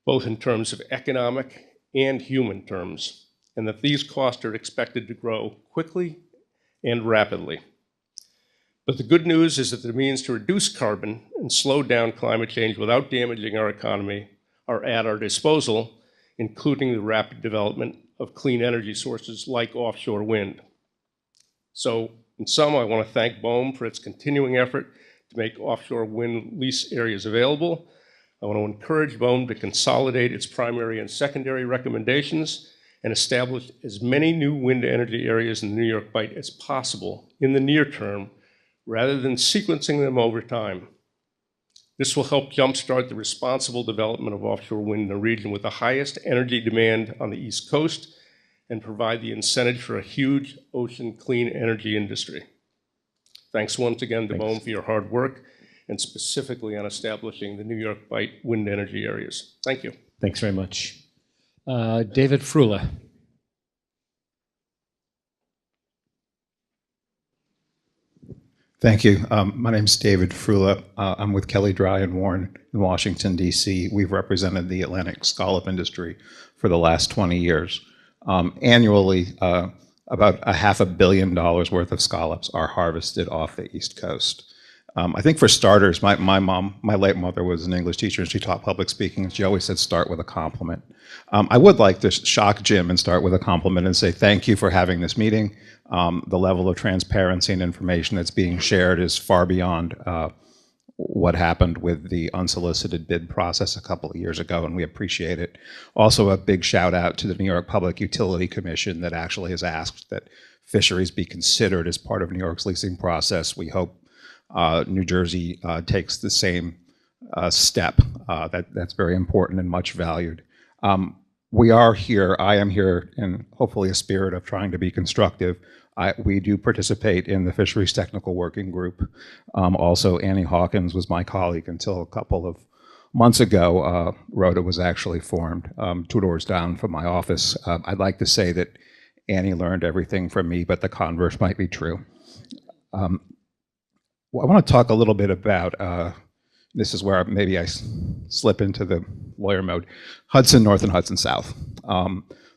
both in terms of economic and human terms, and that these costs are expected to grow quickly and rapidly. But the good news is that the means to reduce carbon and slow down climate change without damaging our economy are at our disposal, including the rapid development of clean energy sources like offshore wind. So, in sum, I want to thank BOEM for its continuing effort to make offshore wind lease areas available. I want to encourage BOEM to consolidate its primary and secondary recommendations and establish as many new wind energy areas in the New York Bight as possible in the near term, rather than sequencing them over time. This will help jumpstart the responsible development of offshore wind in a region with the highest energy demand on the East Coast and provide the incentive for a huge ocean clean energy industry. Thanks once again to BOEM for your hard work and specifically on establishing the New York Bight wind energy areas. Thank you. Thanks very much. David Frula. Thank you. My name's David Frula. I'm with Kelly Dry and Warren in Washington, D.C. We've represented the Atlantic scallop industry for the last 20 years. Annually, about $500 million worth of scallops are harvested off the East Coast. I think for starters, my mom, my late mother, was an English teacher and she taught public speaking. She always said, start with a compliment. I would like to shock Jim and start with a compliment and say thank you for having this meeting. The level of transparency and information that's being shared is far beyond what happened with the unsolicited bid process a couple of years ago, and we appreciate it. Also, a big shout out to the New York Public Utility Commission that actually has asked that fisheries be considered as part of New York's leasing process. We hope New Jersey takes the same step. That's very important and much valued. We are here, I am here in hopefully a spirit of trying to be constructive. We do participate in the Fisheries Technical Working Group. Also, Annie Hawkins was my colleague until a couple of months ago. ROTA was actually formed 2 doors down from my office. I'd like to say that Annie learned everything from me, but the converse might be true. I want to talk a little bit about, this is where maybe I slip into the lawyer mode, Hudson North and Hudson South.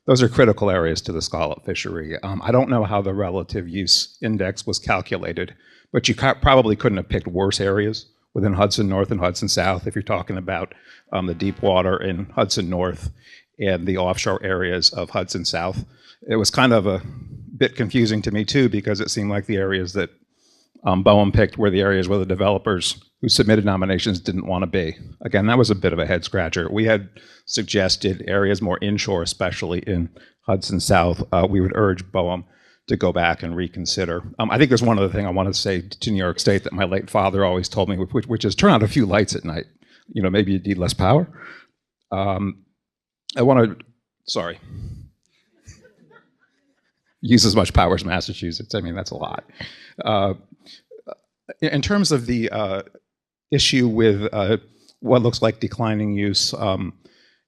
Those are critical areas to the scallop fishery. I don't know how the relative use index was calculated, but you probably couldn't have picked worse areas within Hudson North and Hudson South if you're talking about the deep water in Hudson North and the offshore areas of Hudson South. It was kind of a bit confusing to me too, because it seemed like the areas that Boehm picked were the areas where the developers who submitted nominations didn't want to be. Again, that was a bit of a head scratcher. We had suggested areas more inshore, especially in Hudson South. We would urge Boehm to go back and reconsider. I think there's one other thing I want to say to New York State that my late father always told me, which is turn out a few lights at night. You know, maybe you need less power. I want to, sorry. Use as much power as Massachusetts. I mean, that's a lot. In terms of the issue with what looks like declining use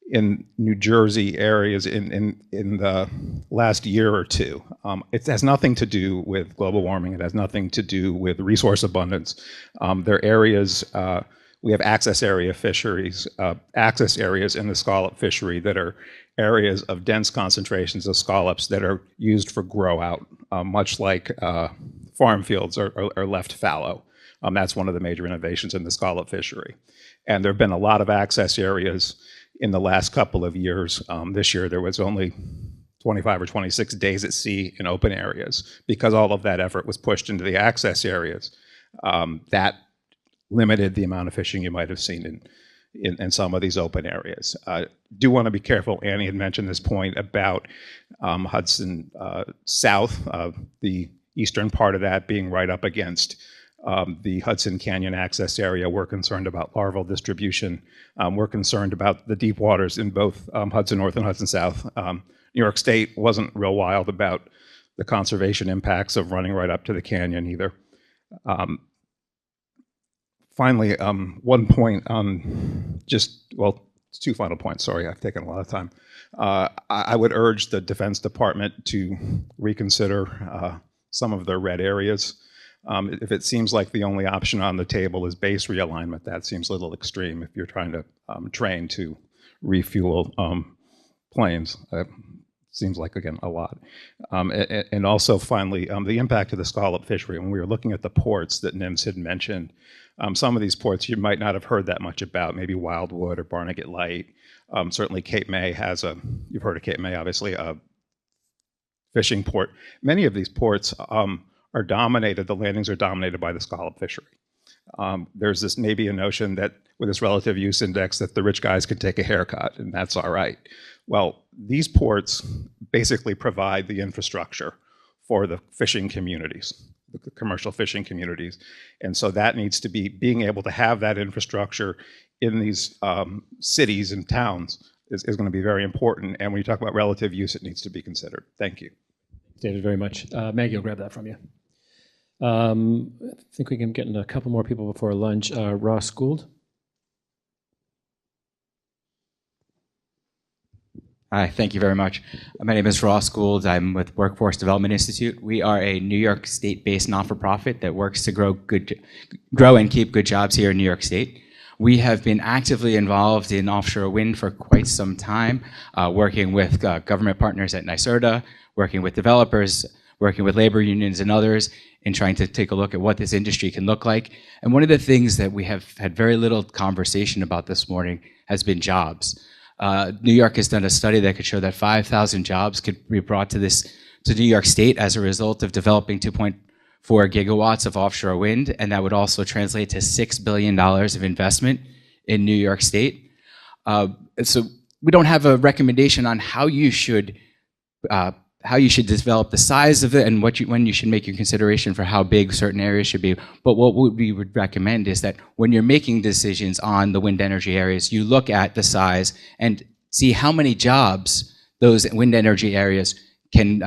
in New Jersey areas in the last year or two, it has nothing to do with global warming. It has nothing to do with resource abundance. There are areas, we have access area fisheries, access areas in the scallop fishery that are areas of dense concentrations of scallops that are used for grow out, much like farm fields are left fallow. That's one of the major innovations in the scallop fishery. And there have been a lot of access areas in the last couple of years. This year there was only 25 or 26 days at sea in open areas because all of that effort was pushed into the access areas. That limited the amount of fishing you might have seen in some of these open areas. Do want to be careful. Annie had mentioned this point about Hudson South, the eastern part of that being right up against the Hudson Canyon access area. We're concerned about larval distribution. We're concerned about the deep waters in both Hudson North and Hudson South. New York State wasn't real wild about the conservation impacts of running right up to the canyon either. Finally, one point on well, 2 final points. Sorry, I've taken a lot of time. I would urge the Defense Department to reconsider some of their red areas. If it seems like the only option on the table is base realignment, that seems a little extreme if you're trying to train to refuel planes. Seems like, again, a lot. And also, finally, the impact of the scallop fishery. When we were looking at the ports that NIMS had mentioned, some of these ports you might not have heard that much about, maybe Wildwood or Barnegat Light. Certainly Cape May has you've heard of Cape May, obviously, a fishing port. Many of these ports are dominated, the landings are dominated by the scallop fishery. There's this maybe a notion that with this relative use index that the rich guys could take a haircut and that's all right. Well, these ports basically provide the infrastructure for the fishing communities, the commercial fishing communities. And so that needs to be, being able to have that infrastructure in these cities and towns is going to be very important. And when you talk about relative use, it needs to be considered. Thank you. David, very much. Maggie will grab that from you. I think we can get in a couple more people before lunch. Ross Gould. Hi, thank you very much. My name is Ross Gould. I'm with Workforce Development Institute. We are a New York State-based not-for-profit that works to grow and keep good jobs here in New York State. We have been actively involved in offshore wind for quite some time, working with government partners at NYSERDA, working with developers, working with labor unions and others in trying to take a look at what this industry can look like. And one of the things that we have had very little conversation about this morning has been jobs. New York has done a study that could show that 5,000 jobs could be brought to New York State as a result of developing 4 gigawatts of offshore wind, and that would also translate to $6 billion of investment in New York State. So we don't have a recommendation on how you should develop the size of it and when you should make your consideration for how big certain areas should be. But what we would recommend is that when you're making decisions on the wind energy areas, you look at the size and see how many jobs those wind energy areas can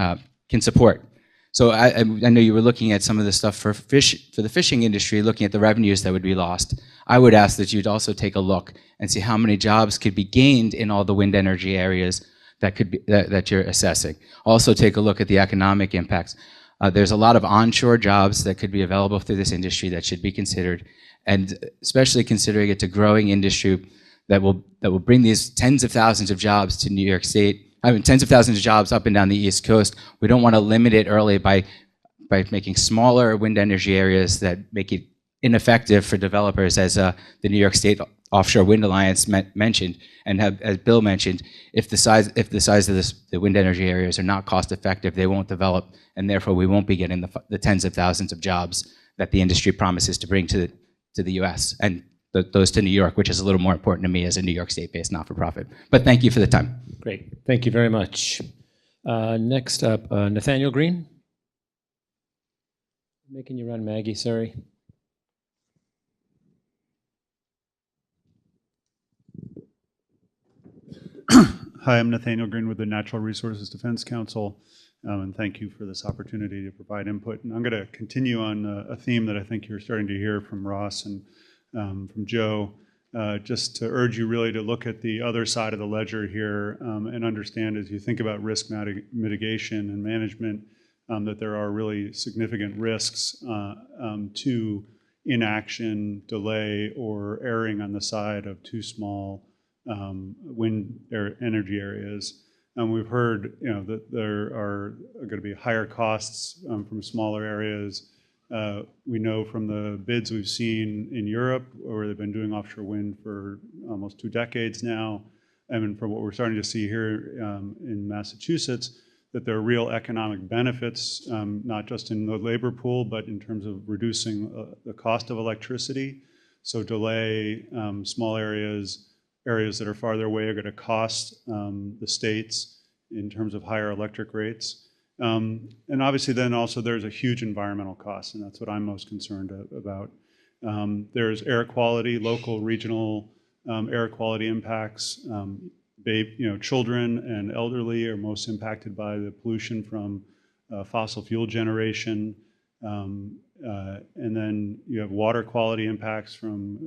support. So I know you were looking at some of the stuff for the fishing industry, looking at the revenues that would be lost. I would ask that you'd also take a look and see how many jobs could be gained in all the wind energy areas that you're assessing. Also take a look at the economic impacts. There's a lot of onshore jobs that could be available through this industry that should be considered, and especially considering it's a growing industry that will bring these tens of thousands of jobs to New York State. I mean, tens of thousands of jobs up and down the East Coast. We don't want to limit it early by making smaller wind energy areas that make it ineffective for developers, as the New York State Offshore Wind Alliance mentioned, and as Bill mentioned, if the size of the wind energy areas are not cost effective, they won't develop, and therefore we won't be getting the tens of thousands of jobs that the industry promises to bring to the U.S. and those to New York, which is a little more important to me as a New York State-based not-for-profit. But thank you for the time. Great. Thank you very much. Next up, Nathaniel Green. Making you run, Maggie, sorry. Hi, I'm Nathaniel Green with the Natural Resources Defense Council, and thank you for this opportunity to provide input. And I'm going to continue on a theme that I think you're starting to hear from Ross and from Joe, just to urge you really to look at the other side of the ledger here and understand, as you think about risk mitigation and management, that there are really significant risks to inaction, delay, or erring on the side of too small wind energy areas. And we've heard, that there are going to be higher costs from smaller areas. We know from the bids we've seen in Europe, where they've been doing offshore wind for almost 2 decades now, and from what we're starting to see here in Massachusetts, that there are real economic benefits, not just in the labor pool, but in terms of reducing the cost of electricity. So delay, small areas that are farther away are going to cost the states in terms of higher electric rates. And obviously then also there's a huge environmental cost, and that's what I'm most concerned about. There's air quality, local, regional air quality impacts. Children and elderly are most impacted by the pollution from fossil fuel generation. And then you have water quality impacts from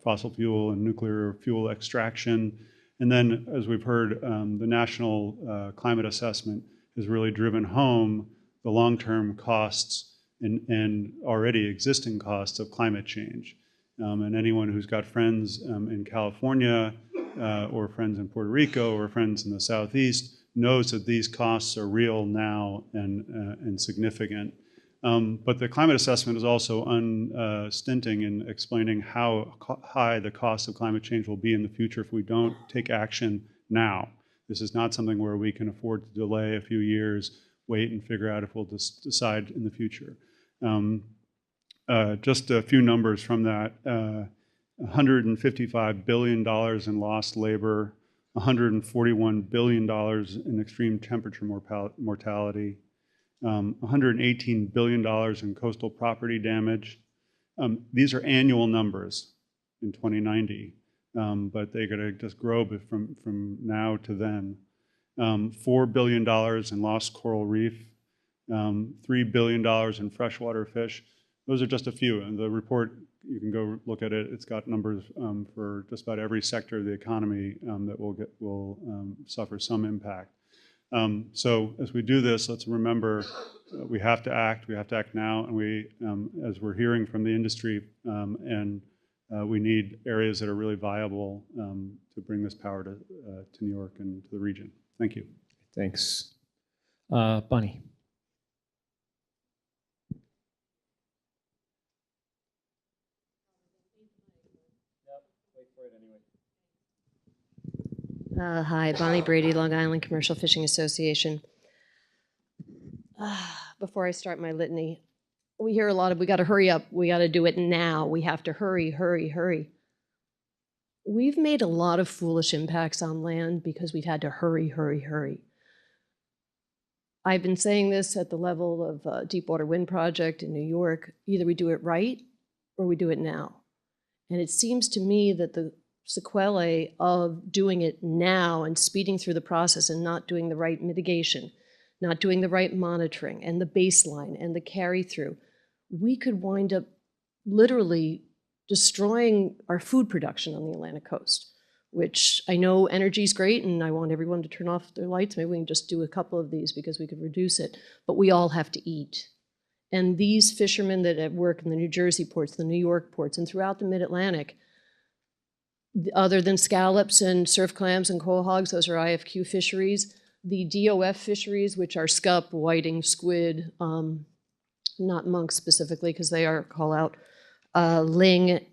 fossil fuel and nuclear fuel extraction. And then, as we've heard, the National Climate Assessment has really driven home the long-term costs and already existing costs of climate change. And anyone who's got friends in California or friends in Puerto Rico or friends in the Southeast knows that these costs are real now and significant. But the climate assessment is also unstinting in explaining how high the cost of climate change will be in the future if we don't take action now. This is not something where we can afford to delay a few years, wait and figure out if we'll decide in the future. Just a few numbers from that. $155 billion in lost labor, $141 billion in extreme temperature mortality, $118 billion in coastal property damage. These are annual numbers in 2090, but they're going to just grow from now to then. $4 billion in lost coral reef, $3 billion in freshwater fish. Those are just a few. And the report, you can go look at it. It's got numbers for just about every sector of the economy that will suffer some impact. So as we do this, let's remember we have to act. We have to act now, and we, as we're hearing from the industry, we need areas that are really viable to bring this power to New York and to the region. Thank you. Thanks. Bonnie. Hi, Bonnie Brady, Long Island Commercial Fishing Association. Before I start my litany, we hear a lot of, we got to hurry up, we got to do it now, we have to hurry, hurry, hurry. We've made a lot of foolish impacts on land because we've had to hurry, hurry, hurry. I've been saying this at the level of Deepwater Wind Project in New York. Either we do it right or we do it now. And it seems to me that the sequelae of doing it now and speeding through the process and not doing the right mitigation, not doing the right monitoring and the baseline and the carry through, we could wind up literally destroying our food production on the Atlantic coast, which I know energy is great and I want everyone to turn off their lights. Maybe we can just do a couple of these because we could reduce it, but we all have to eat. And these fishermen that work in the New Jersey ports, the New York ports, and throughout the mid-Atlantic, other than scallops and surf clams and coal hogs, those are IFQ fisheries, the DOF fisheries, which are scup, whiting, squid, not monk specifically because they are call out, ling,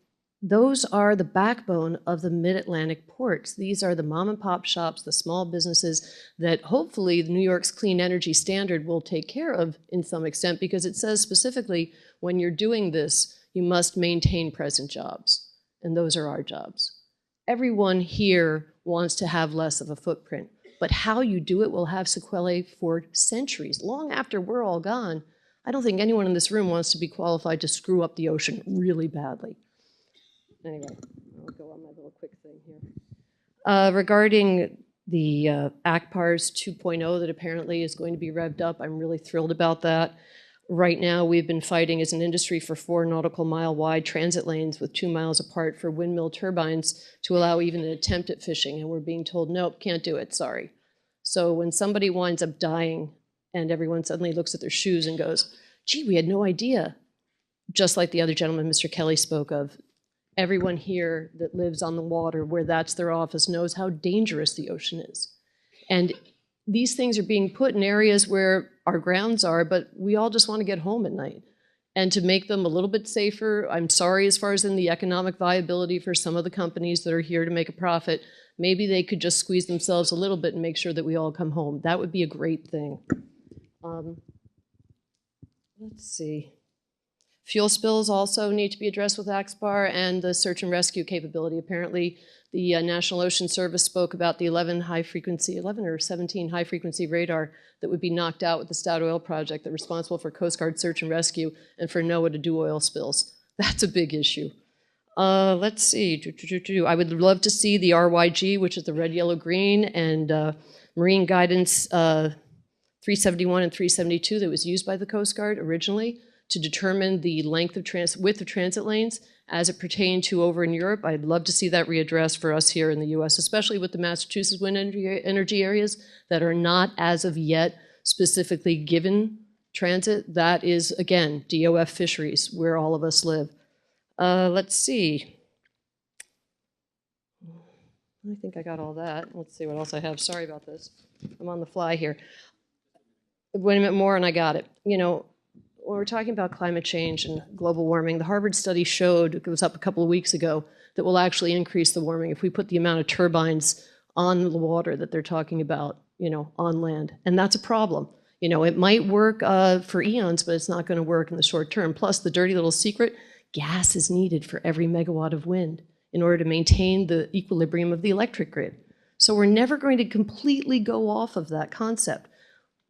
those are the backbone of the mid-Atlantic ports. These are the mom and pop shops, the small businesses that hopefully New York's clean energy standard will take care of in some extent, because it says specifically when you're doing this, you must maintain present jobs. And those are our jobs. Everyone here wants to have less of a footprint, but how you do it will have sequelae for centuries. Long after we're all gone, I don't think anyone in this room wants to be qualified to screw up the ocean really badly. Anyway, I'll go on my little quick thing here. Regarding the ACPARS 2.0 that apparently is going to be revved up, I'm really thrilled about that. Right now, we've been fighting as an industry for 4 nautical mile wide transit lanes with 2 miles apart for windmill turbines to allow even an attempt at fishing, and we're being told, nope, can't do it, sorry. So when somebody winds up dying and everyone suddenly looks at their shoes and goes, gee, we had no idea, just like the other gentleman Mr. Kelly spoke of, everyone here that lives on the water where that's their office knows how dangerous the ocean is. And these things are being put in areas where our grounds are, but we all just want to get home at night. And to make them a little bit safer, I'm sorry, as far as in the economic viability for some of the companies that are here to make a profit, maybe they could just squeeze themselves a little bit and make sure that we all come home. That would be a great thing. Let's see. Fuel spills also need to be addressed with AXPAR, and the search and rescue capability. Apparently, the National Ocean Service spoke about the 11 or 17 high-frequency radar that would be knocked out with the Statoil project that's responsible for Coast Guard search and rescue and for NOAA to do oil spills. That's a big issue. Let's see. I would love to see the RYG, which is the red, yellow, green, and Marine Guidance 371 and 372 that was used by the Coast Guard originally to determine the length of width of transit lanes as it pertained to over in Europe. I'd love to see that readdressed for us here in the US, especially with the Massachusetts wind energy areas that are not as of yet specifically given transit. That is, again, DOF fisheries, where all of us live. Let's see. I think I got all that. Let's see what else I have. Sorry about this. I'm on the fly here. Wait a minute more and I got it. You know, when we're talking about climate change and global warming, the Harvard study showed, it was up a couple of weeks ago, that will actually increase the warming if we put the amount of turbines on the water that they're talking about, you know, on land. And that's a problem. You know, it might work for eons, but it's not going to work in the short term. Plus, the dirty little secret, gas is needed for every megawatt of wind in order to maintain the equilibrium of the electric grid. So we're never going to completely go off of that concept.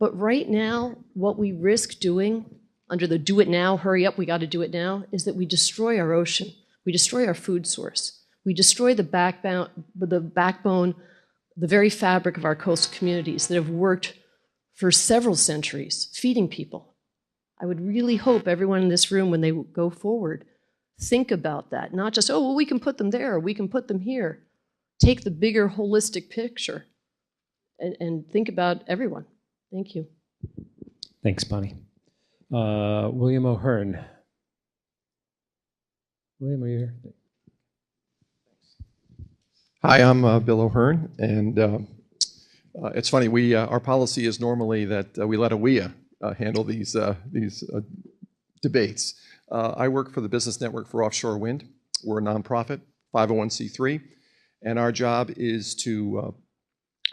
But right now, what we risk doing under the do it now, hurry up, we got to do it now, is that we destroy our ocean. We destroy our food source. We destroy the backbone, the very fabric of our coastal communities that have worked for several centuries, feeding people. I would really hope everyone in this room, when they go forward, think about that. Not just, oh, well, we can put them there, or we can put them here. Take the bigger holistic picture and think about everyone. Thank you. Thanks, Bonnie. William O'Hearn. William, are you here? Hi, I'm Bill O'Hearn, and it's funny. Our policy is normally that we let AWEA handle these debates. I work for the Business Network for Offshore Wind. We're a nonprofit, 501c3, and our job is to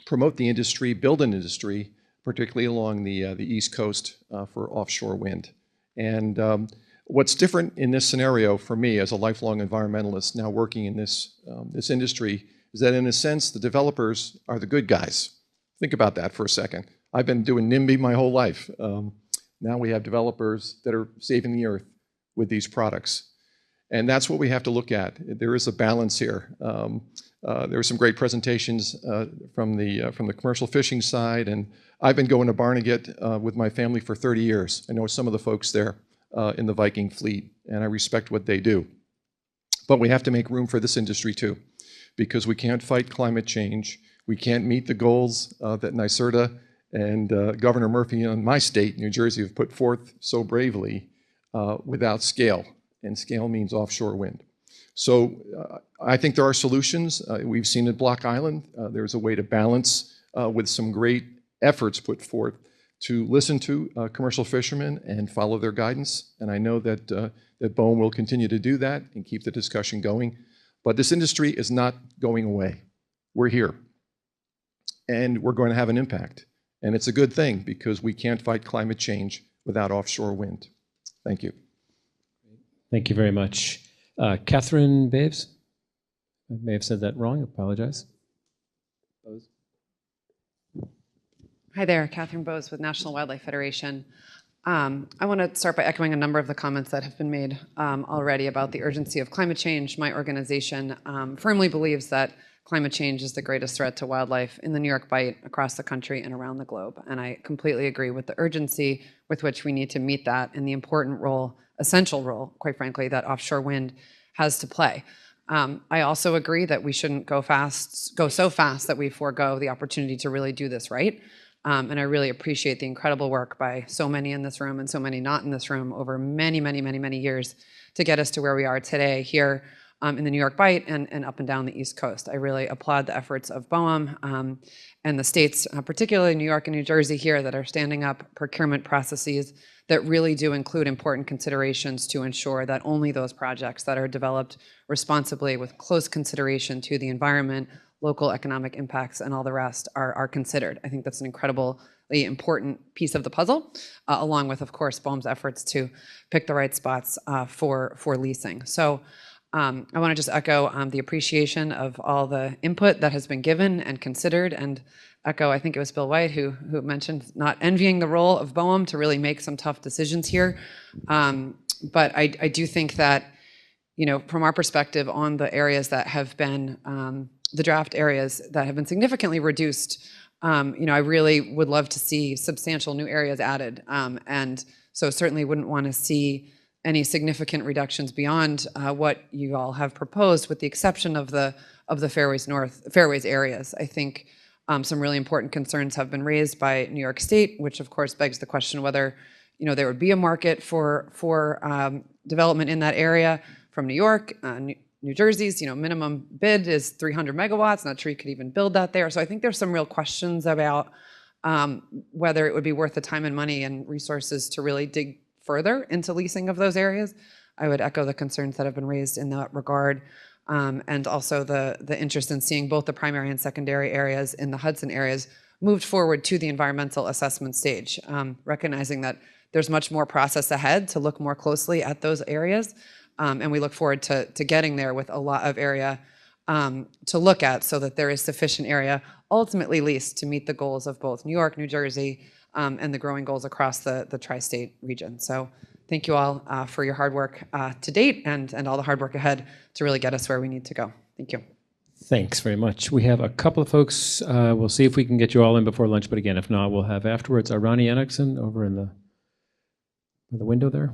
promote the industry, build an industry, particularly along the East Coast for offshore wind. And what's different in this scenario for me as a lifelong environmentalist now working in this industry is that in a sense the developers are the good guys. Think about that for a second. I've been doing NIMBY my whole life. Now we have developers that are saving the earth with these products. And that's what we have to look at. There is a balance here. There were some great presentations from the commercial fishing side, and I've been going to Barnegat with my family for 30 years. I know some of the folks there in the Viking fleet, and I respect what they do. But we have to make room for this industry too, because we can't fight climate change. We can't meet the goals that NYSERDA and Governor Murphy in my state, New Jersey, have put forth so bravely without scale. And scale means offshore wind. So I think there are solutions. We've seen at Block Island, there's a way to balance with some great efforts put forth to listen to commercial fishermen and follow their guidance. And I know that, that BOEM will continue to do that and keep the discussion going. But this industry is not going away. We're here. And we're going to have an impact. And it's a good thing because we can't fight climate change without offshore wind. Thank you. Thank you very much. Catherine Baves? I may have said that wrong. I apologize. Hi there, Catherine Bose with National Wildlife Federation. I want to start by echoing a number of the comments that have been made already about the urgency of climate change. My organization firmly believes that climate change is the greatest threat to wildlife in the New York Bight, across the country, and around the globe. And I completely agree with the urgency with which we need to meet that and the important role, essential role, quite frankly, that offshore wind has to play. I also agree that we shouldn't go so fast that we forego the opportunity to really do this right. And I really appreciate the incredible work by so many in this room and so many not in this room over many, many, many, many years to get us to where we are today here in the New York Bight and up and down the East Coast. I really applaud the efforts of BOEM and the states, particularly New York and New Jersey here, that are standing up procurement processes that really do include important considerations to ensure that only those projects that are developed responsibly with close consideration to the environment, local economic impacts, and all the rest are considered. I think that's an incredibly important piece of the puzzle, along with, of course, BOEM's efforts to pick the right spots for leasing. So I want to just echo the appreciation of all the input that has been given and considered, and echo, I think it was Bill White who mentioned not envying the role of BOEM to really make some tough decisions here. But I do think that, you know, from our perspective on the areas that have been, the draft areas that have been significantly reduced, you know, I really would love to see substantial new areas added. And so certainly wouldn't want to see any significant reductions beyond what you all have proposed, with the exception of the Fairways areas. I think some really important concerns have been raised by New York State, which of course begs the question whether, you know, there would be a market for development in that area from New York. New Jersey's, you know, minimum bid is 300 megawatts. Not sure you could even build that there. So I think there's some real questions about whether it would be worth the time and money and resources to really dig further into leasing of those areas. I would echo the concerns that have been raised in that regard, and also the interest in seeing both the primary and secondary areas in the Hudson areas moved forward to the environmental assessment stage, recognizing that there's much more process ahead to look more closely at those areas. And we look forward to getting there with a lot of area to look at, so that there is sufficient area ultimately leased to meet the goals of both New York, New Jersey, and the growing goals across the tri-state region. So thank you all for your hard work to date and all the hard work ahead to really get us where we need to go. Thank you. Thanks very much. We have a couple of folks. We'll see if we can get you all in before lunch, but again, if not, we'll have afterwards. Ronnie Enochson over in the window there.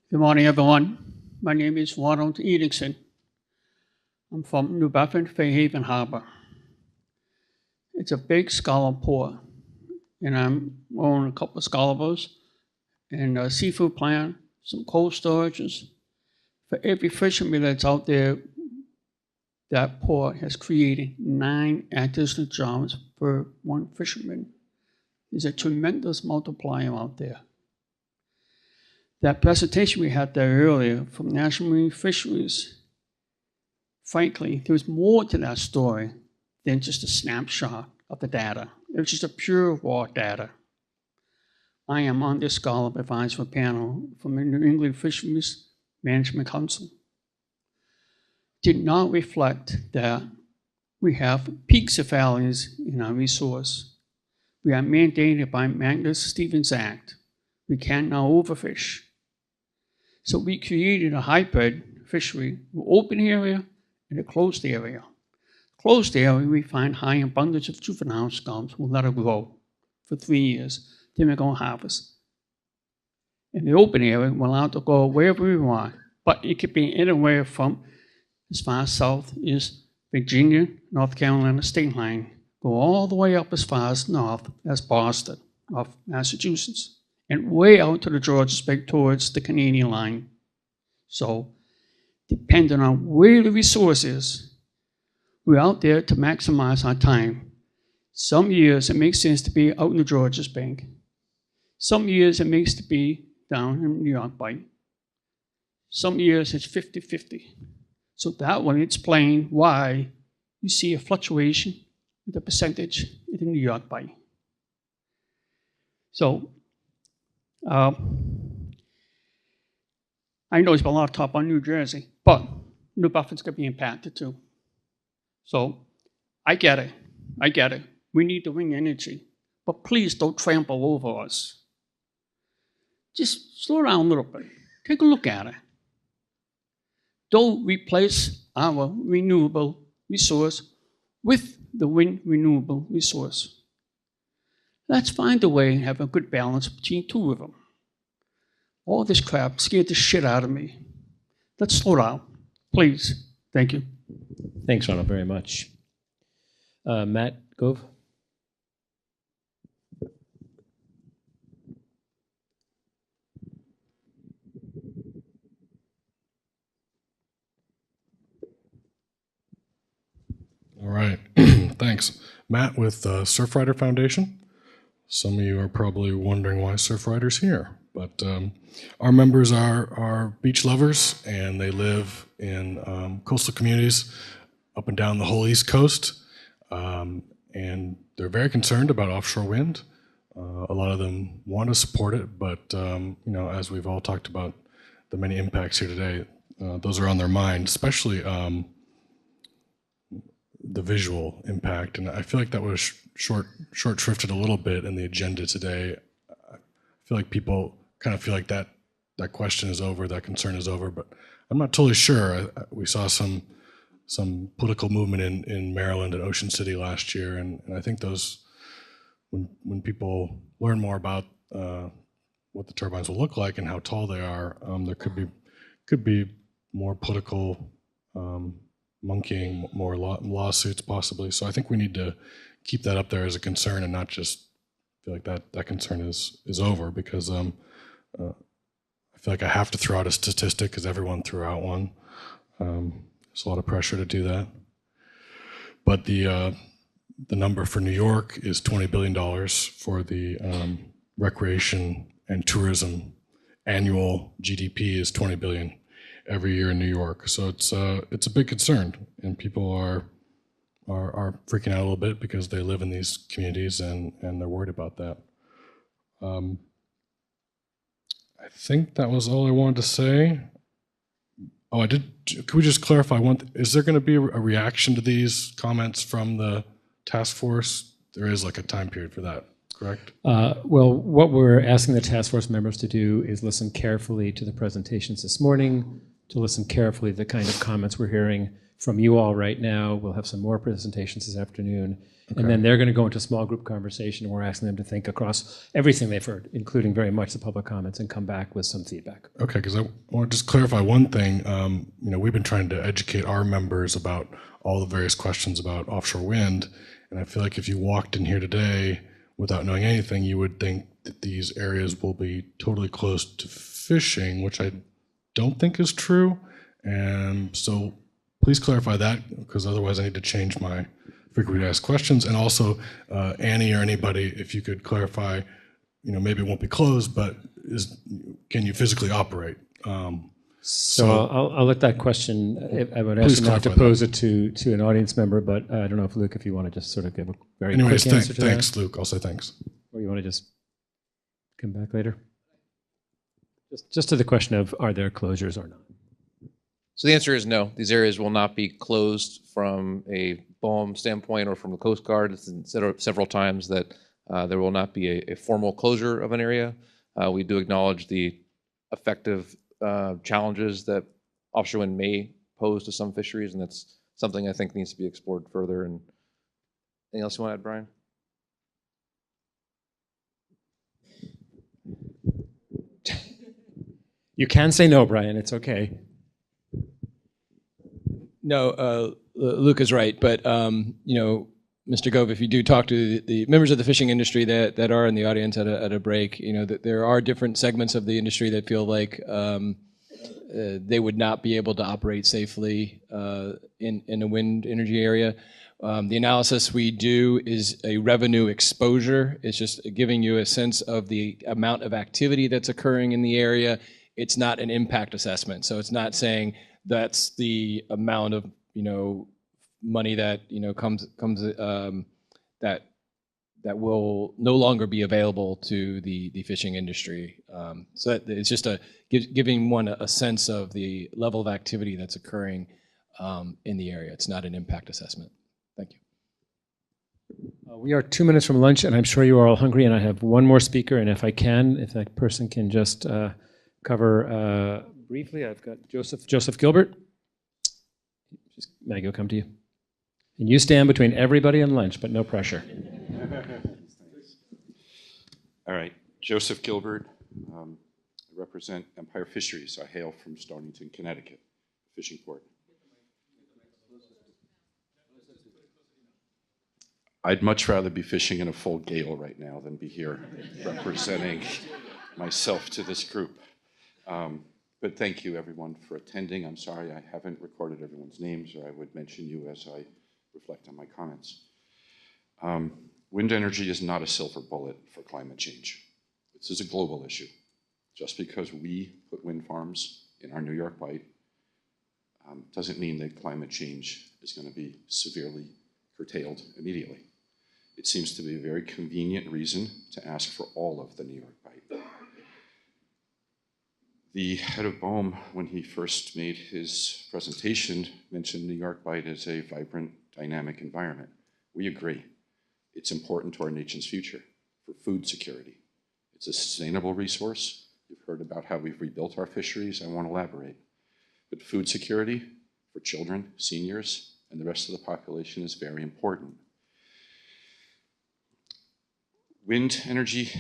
Good morning, everyone. My name is Ronald Edingson. I'm from New Bedford, Fairhaven Harbor. It's a big scallop port, and I'm owning a couple of scallops and a seafood plant, some cold storages. For every fisherman that's out there, that port has created 9 additional jobs for one fisherman. There's a tremendous multiplier out there. That presentation we had there earlier from National Marine Fisheries, frankly, there's more to that story than just a snapshot of the data. It's just a pure raw data. I am on this Scallop Advisory Panel from the New England Fisheries Management Council. Did not reflect that we have peaks and valleys in our resource. We are mandated by Magnus-Stevens Act. We can't now overfish. So we created a hybrid fishery, an open area and a closed area. Closed area, we find high abundance of juvenile scallops. We'll let it grow for 3 years. Then we're going to harvest. In the open area, we're allowed to go wherever we want, but it could be anywhere from as far south as Virginia, North Carolina state line, go all the way up as far as north as Boston, off Massachusetts, and way out to the Georges Bank towards the Canadian line. So, depending on where the resource is, we're out there to maximize our time. Some years it makes sense to be out in the Georges Bank. Some years it makes to be down in New York Bight. Some years it's 50-50. So that one explains why you see a fluctuation with the percentage in the New York Bight. So I know there's been a lot of talk on New Jersey, but New Buffert's going to be impacted too. So I get it. I get it. We need the wind energy, but please don't trample over us. Just slow down a little bit. Take a look at it. Don't replace our renewable resource with the wind renewable resource. Let's find a way and have a good balance between two of them. All this crap scared the shit out of me. Let's slow down, please. Thank you. Thanks, Ronald, very much. Matt Gove? All right, thanks. Matt with Surfrider Foundation. Some of you are probably wondering why Surfrider's here, but our members are beach lovers and they live in coastal communities up and down the whole East Coast, and they're very concerned about offshore wind. A lot of them want to support it, but you know, as we've all talked about the many impacts here today, those are on their mind, especially the visual impact. And I feel like that was short-shrifted a little bit in the agenda today. I feel like people kind of feel like that question is over, that concern is over, but I'm not totally sure. We saw some political movement in Maryland and Ocean City last year, and I think those, when people learn more about what the turbines will look like and how tall they are, there could be more political monkeying, more lawsuits possibly. So I think we need to keep that up there as a concern and not just feel like that concern is over, because I feel like I have to throw out a statistic because everyone threw out one. There's a lot of pressure to do that. But the number for New York is $20 billion for the recreation and tourism. Annual GDP is $20 billion every year in New York. So it's a big concern, and people are freaking out a little bit because they live in these communities and they're worried about that. I think that was all I wanted to say. Oh, could we just clarify one? Is there going to be a reaction to these comments from the task force? There is like a time period for that, correct? Well, what we're asking the task force members to do is listen carefully to the presentations this morning, to listen carefully to the kind of comments we're hearing from you all right now. We'll have some more presentations this afternoon. Okay. And then they're going to go into small group conversation, and we're asking them to think across everything they've heard, including very much the public comments, and come back with some feedback. Okay, because I want to just clarify one thing. You know, we've been trying to educate our members about all the various questions about offshore wind, and I feel like if you walked in here today without knowing anything, you would think that these areas will be totally closed to fishing, which I don't think is true. And so please clarify that, because otherwise I need to change my frequently asked questions. And also, Annie or anybody, if you could clarify, you know, maybe it won't be closed, but can you physically operate? So I'll let that question, I would ask Please you not to clarify pose it to an audience member, but I don't know if, Luke, if you want to just sort of give a very Anyways, quick answer to thanks, that. Luke. I'll say thanks. Or you want to just come back later? Just to the question of, are there closures or not? So the answer is no. These areas will not be closed from a BOEM standpoint or from the Coast Guard. It's said several times that there will not be a formal closure of an area. We do acknowledge the effective challenges that offshore wind may pose to some fisheries, and that's something I think needs to be explored further. And anything else you want to add, Brian? You can say no, Brian. It's okay. No, Luke is right, but Mr. Gove, if you do talk to the members of the fishing industry that are in the audience at a break, that there are different segments of the industry that feel like they would not be able to operate safely in a wind energy area. The analysis we do is a revenue exposure. It's just giving you a sense of the amount of activity that's occurring in the area. It's not an impact assessment, so it's not saying that's the amount of money that comes that will no longer be available to the fishing industry. So it's just giving one a sense of the level of activity that's occurring in the area. It's not an impact assessment. Thank you. We are 2 minutes from lunch, and I'm sure you are all hungry, and I have one more speaker, and if that person can just cover briefly, I've got Joseph Gilbert. Maggie will come to you. And you stand between everybody and lunch, but no pressure. All right, Joseph Gilbert. I represent Empire Fisheries. I hail from Stonington, Connecticut, fishing port. I'd much rather be fishing in a full gale right now than be here representing myself to this group. But thank you, everyone, for attending. I'm sorry I haven't recorded everyone's names, or I would mention you as I reflect on my comments. Wind energy is not a silver bullet for climate change. This is a global issue. Just because we put wind farms in our New York Bight doesn't mean that climate change is going to be severely curtailed immediately. It seems to be a very convenient reason to ask for all of the New York Bight. The head of BOEM, when he first made his presentation, mentioned New York Bight as a vibrant, dynamic environment. We agree. It's important to our nation's future for food security. It's a sustainable resource. You've heard about how we've rebuilt our fisheries. I won't elaborate. But food security for children, seniors, and the rest of the population is very important. Wind energy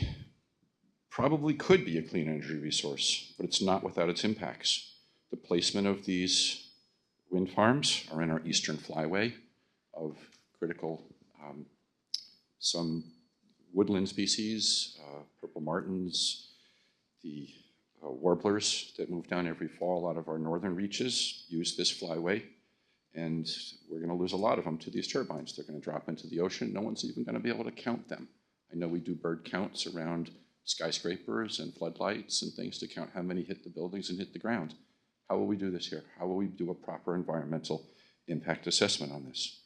probably could be a clean energy resource, but it's not without its impacts. The placement of these wind farms are in our eastern flyway of critical, some woodland species, purple martins, the warblers that move down every fall out of our northern reaches use this flyway, and we're going to lose a lot of them to these turbines. They're going to drop into the ocean. No one's even going to be able to count them. I know we do bird counts around skyscrapers and floodlights and things to count how many hit the buildings and hit the ground. How will we do this here? How will we do a proper environmental impact assessment on this?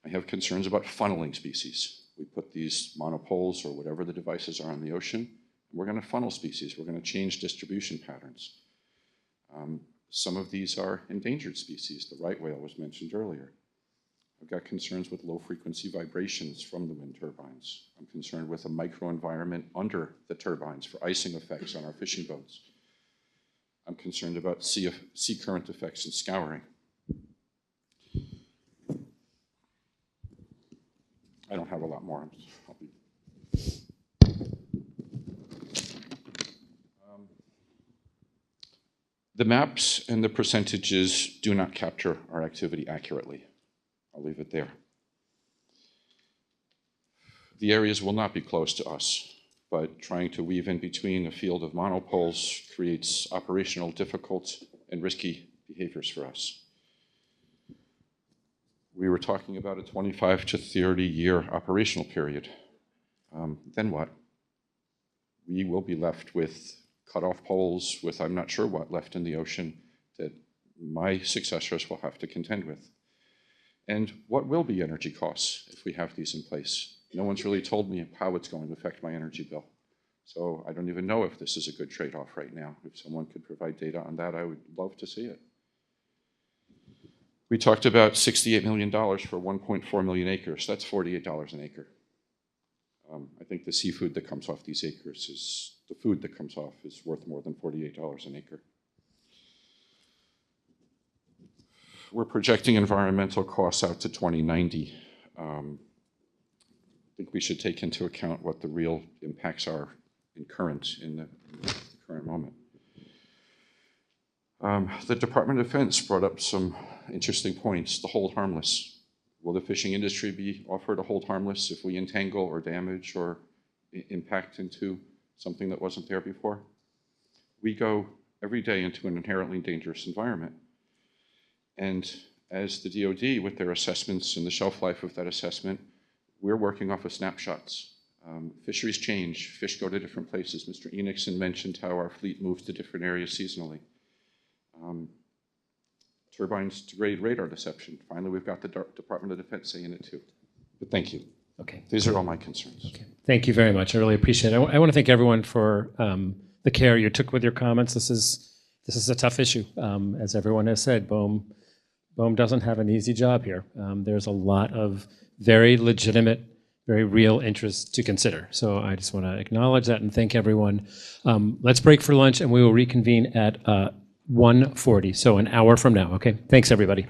I have concerns about funneling species. We put these monopoles or whatever the devices are in the ocean, and we're going to funnel species. We're going to change distribution patterns. Some of these are endangered species. The right whale was mentioned earlier. I've got concerns with low frequency vibrations from the wind turbines. I'm concerned with a microenvironment under the turbines for icing effects on our fishing boats. I'm concerned about sea current effects and scouring. I don't have a lot more. The maps and the percentages do not capture our activity accurately. I'll leave it there. The areas will not be close to us, but trying to weave in between a field of monopoles creates operational difficult and risky behaviors for us. We were talking about a 25 to 30 year operational period. Then what? We will be left with cut-off poles with I'm not sure what left in the ocean that my successors will have to contend with. And what will be energy costs if we have these in place? No one's really told me how it's going to affect my energy bill. So I don't even know if this is a good trade-off right now. If someone could provide data on that, I would love to see it. We talked about $68 million for 1.4 million acres. That's $48 an acre. I think the seafood that comes off these acres is, the food that comes off is worth more than $48 an acre. We're projecting environmental costs out to 2090. I think we should take into account what the real impacts are in the current moment. The Department of Defense brought up some interesting points. The hold harmless. Will the fishing industry be offered a hold harmless if we entangle or damage or impact into something that wasn't there before? We go every day into an inherently dangerous environment. And as the DoD, with their assessments and the shelf life of that assessment, we're working off of snapshots. Fisheries change, fish go to different places. Mr. Enixon mentioned how our fleet moves to different areas seasonally. Turbines degrade radar deception. Finally, we've got the Department of Defense saying it too. But thank you. Okay. These are all my concerns. Okay. Thank you very much. I really appreciate it. I want to thank everyone for the care you took with your comments. This is a tough issue. As everyone has said, BOEM doesn't have an easy job here. There's a lot of very legitimate, very real interest to consider. So I just want to acknowledge that and thank everyone. Let's break for lunch and we will reconvene at 1:40, so an hour from now. Okay, thanks everybody.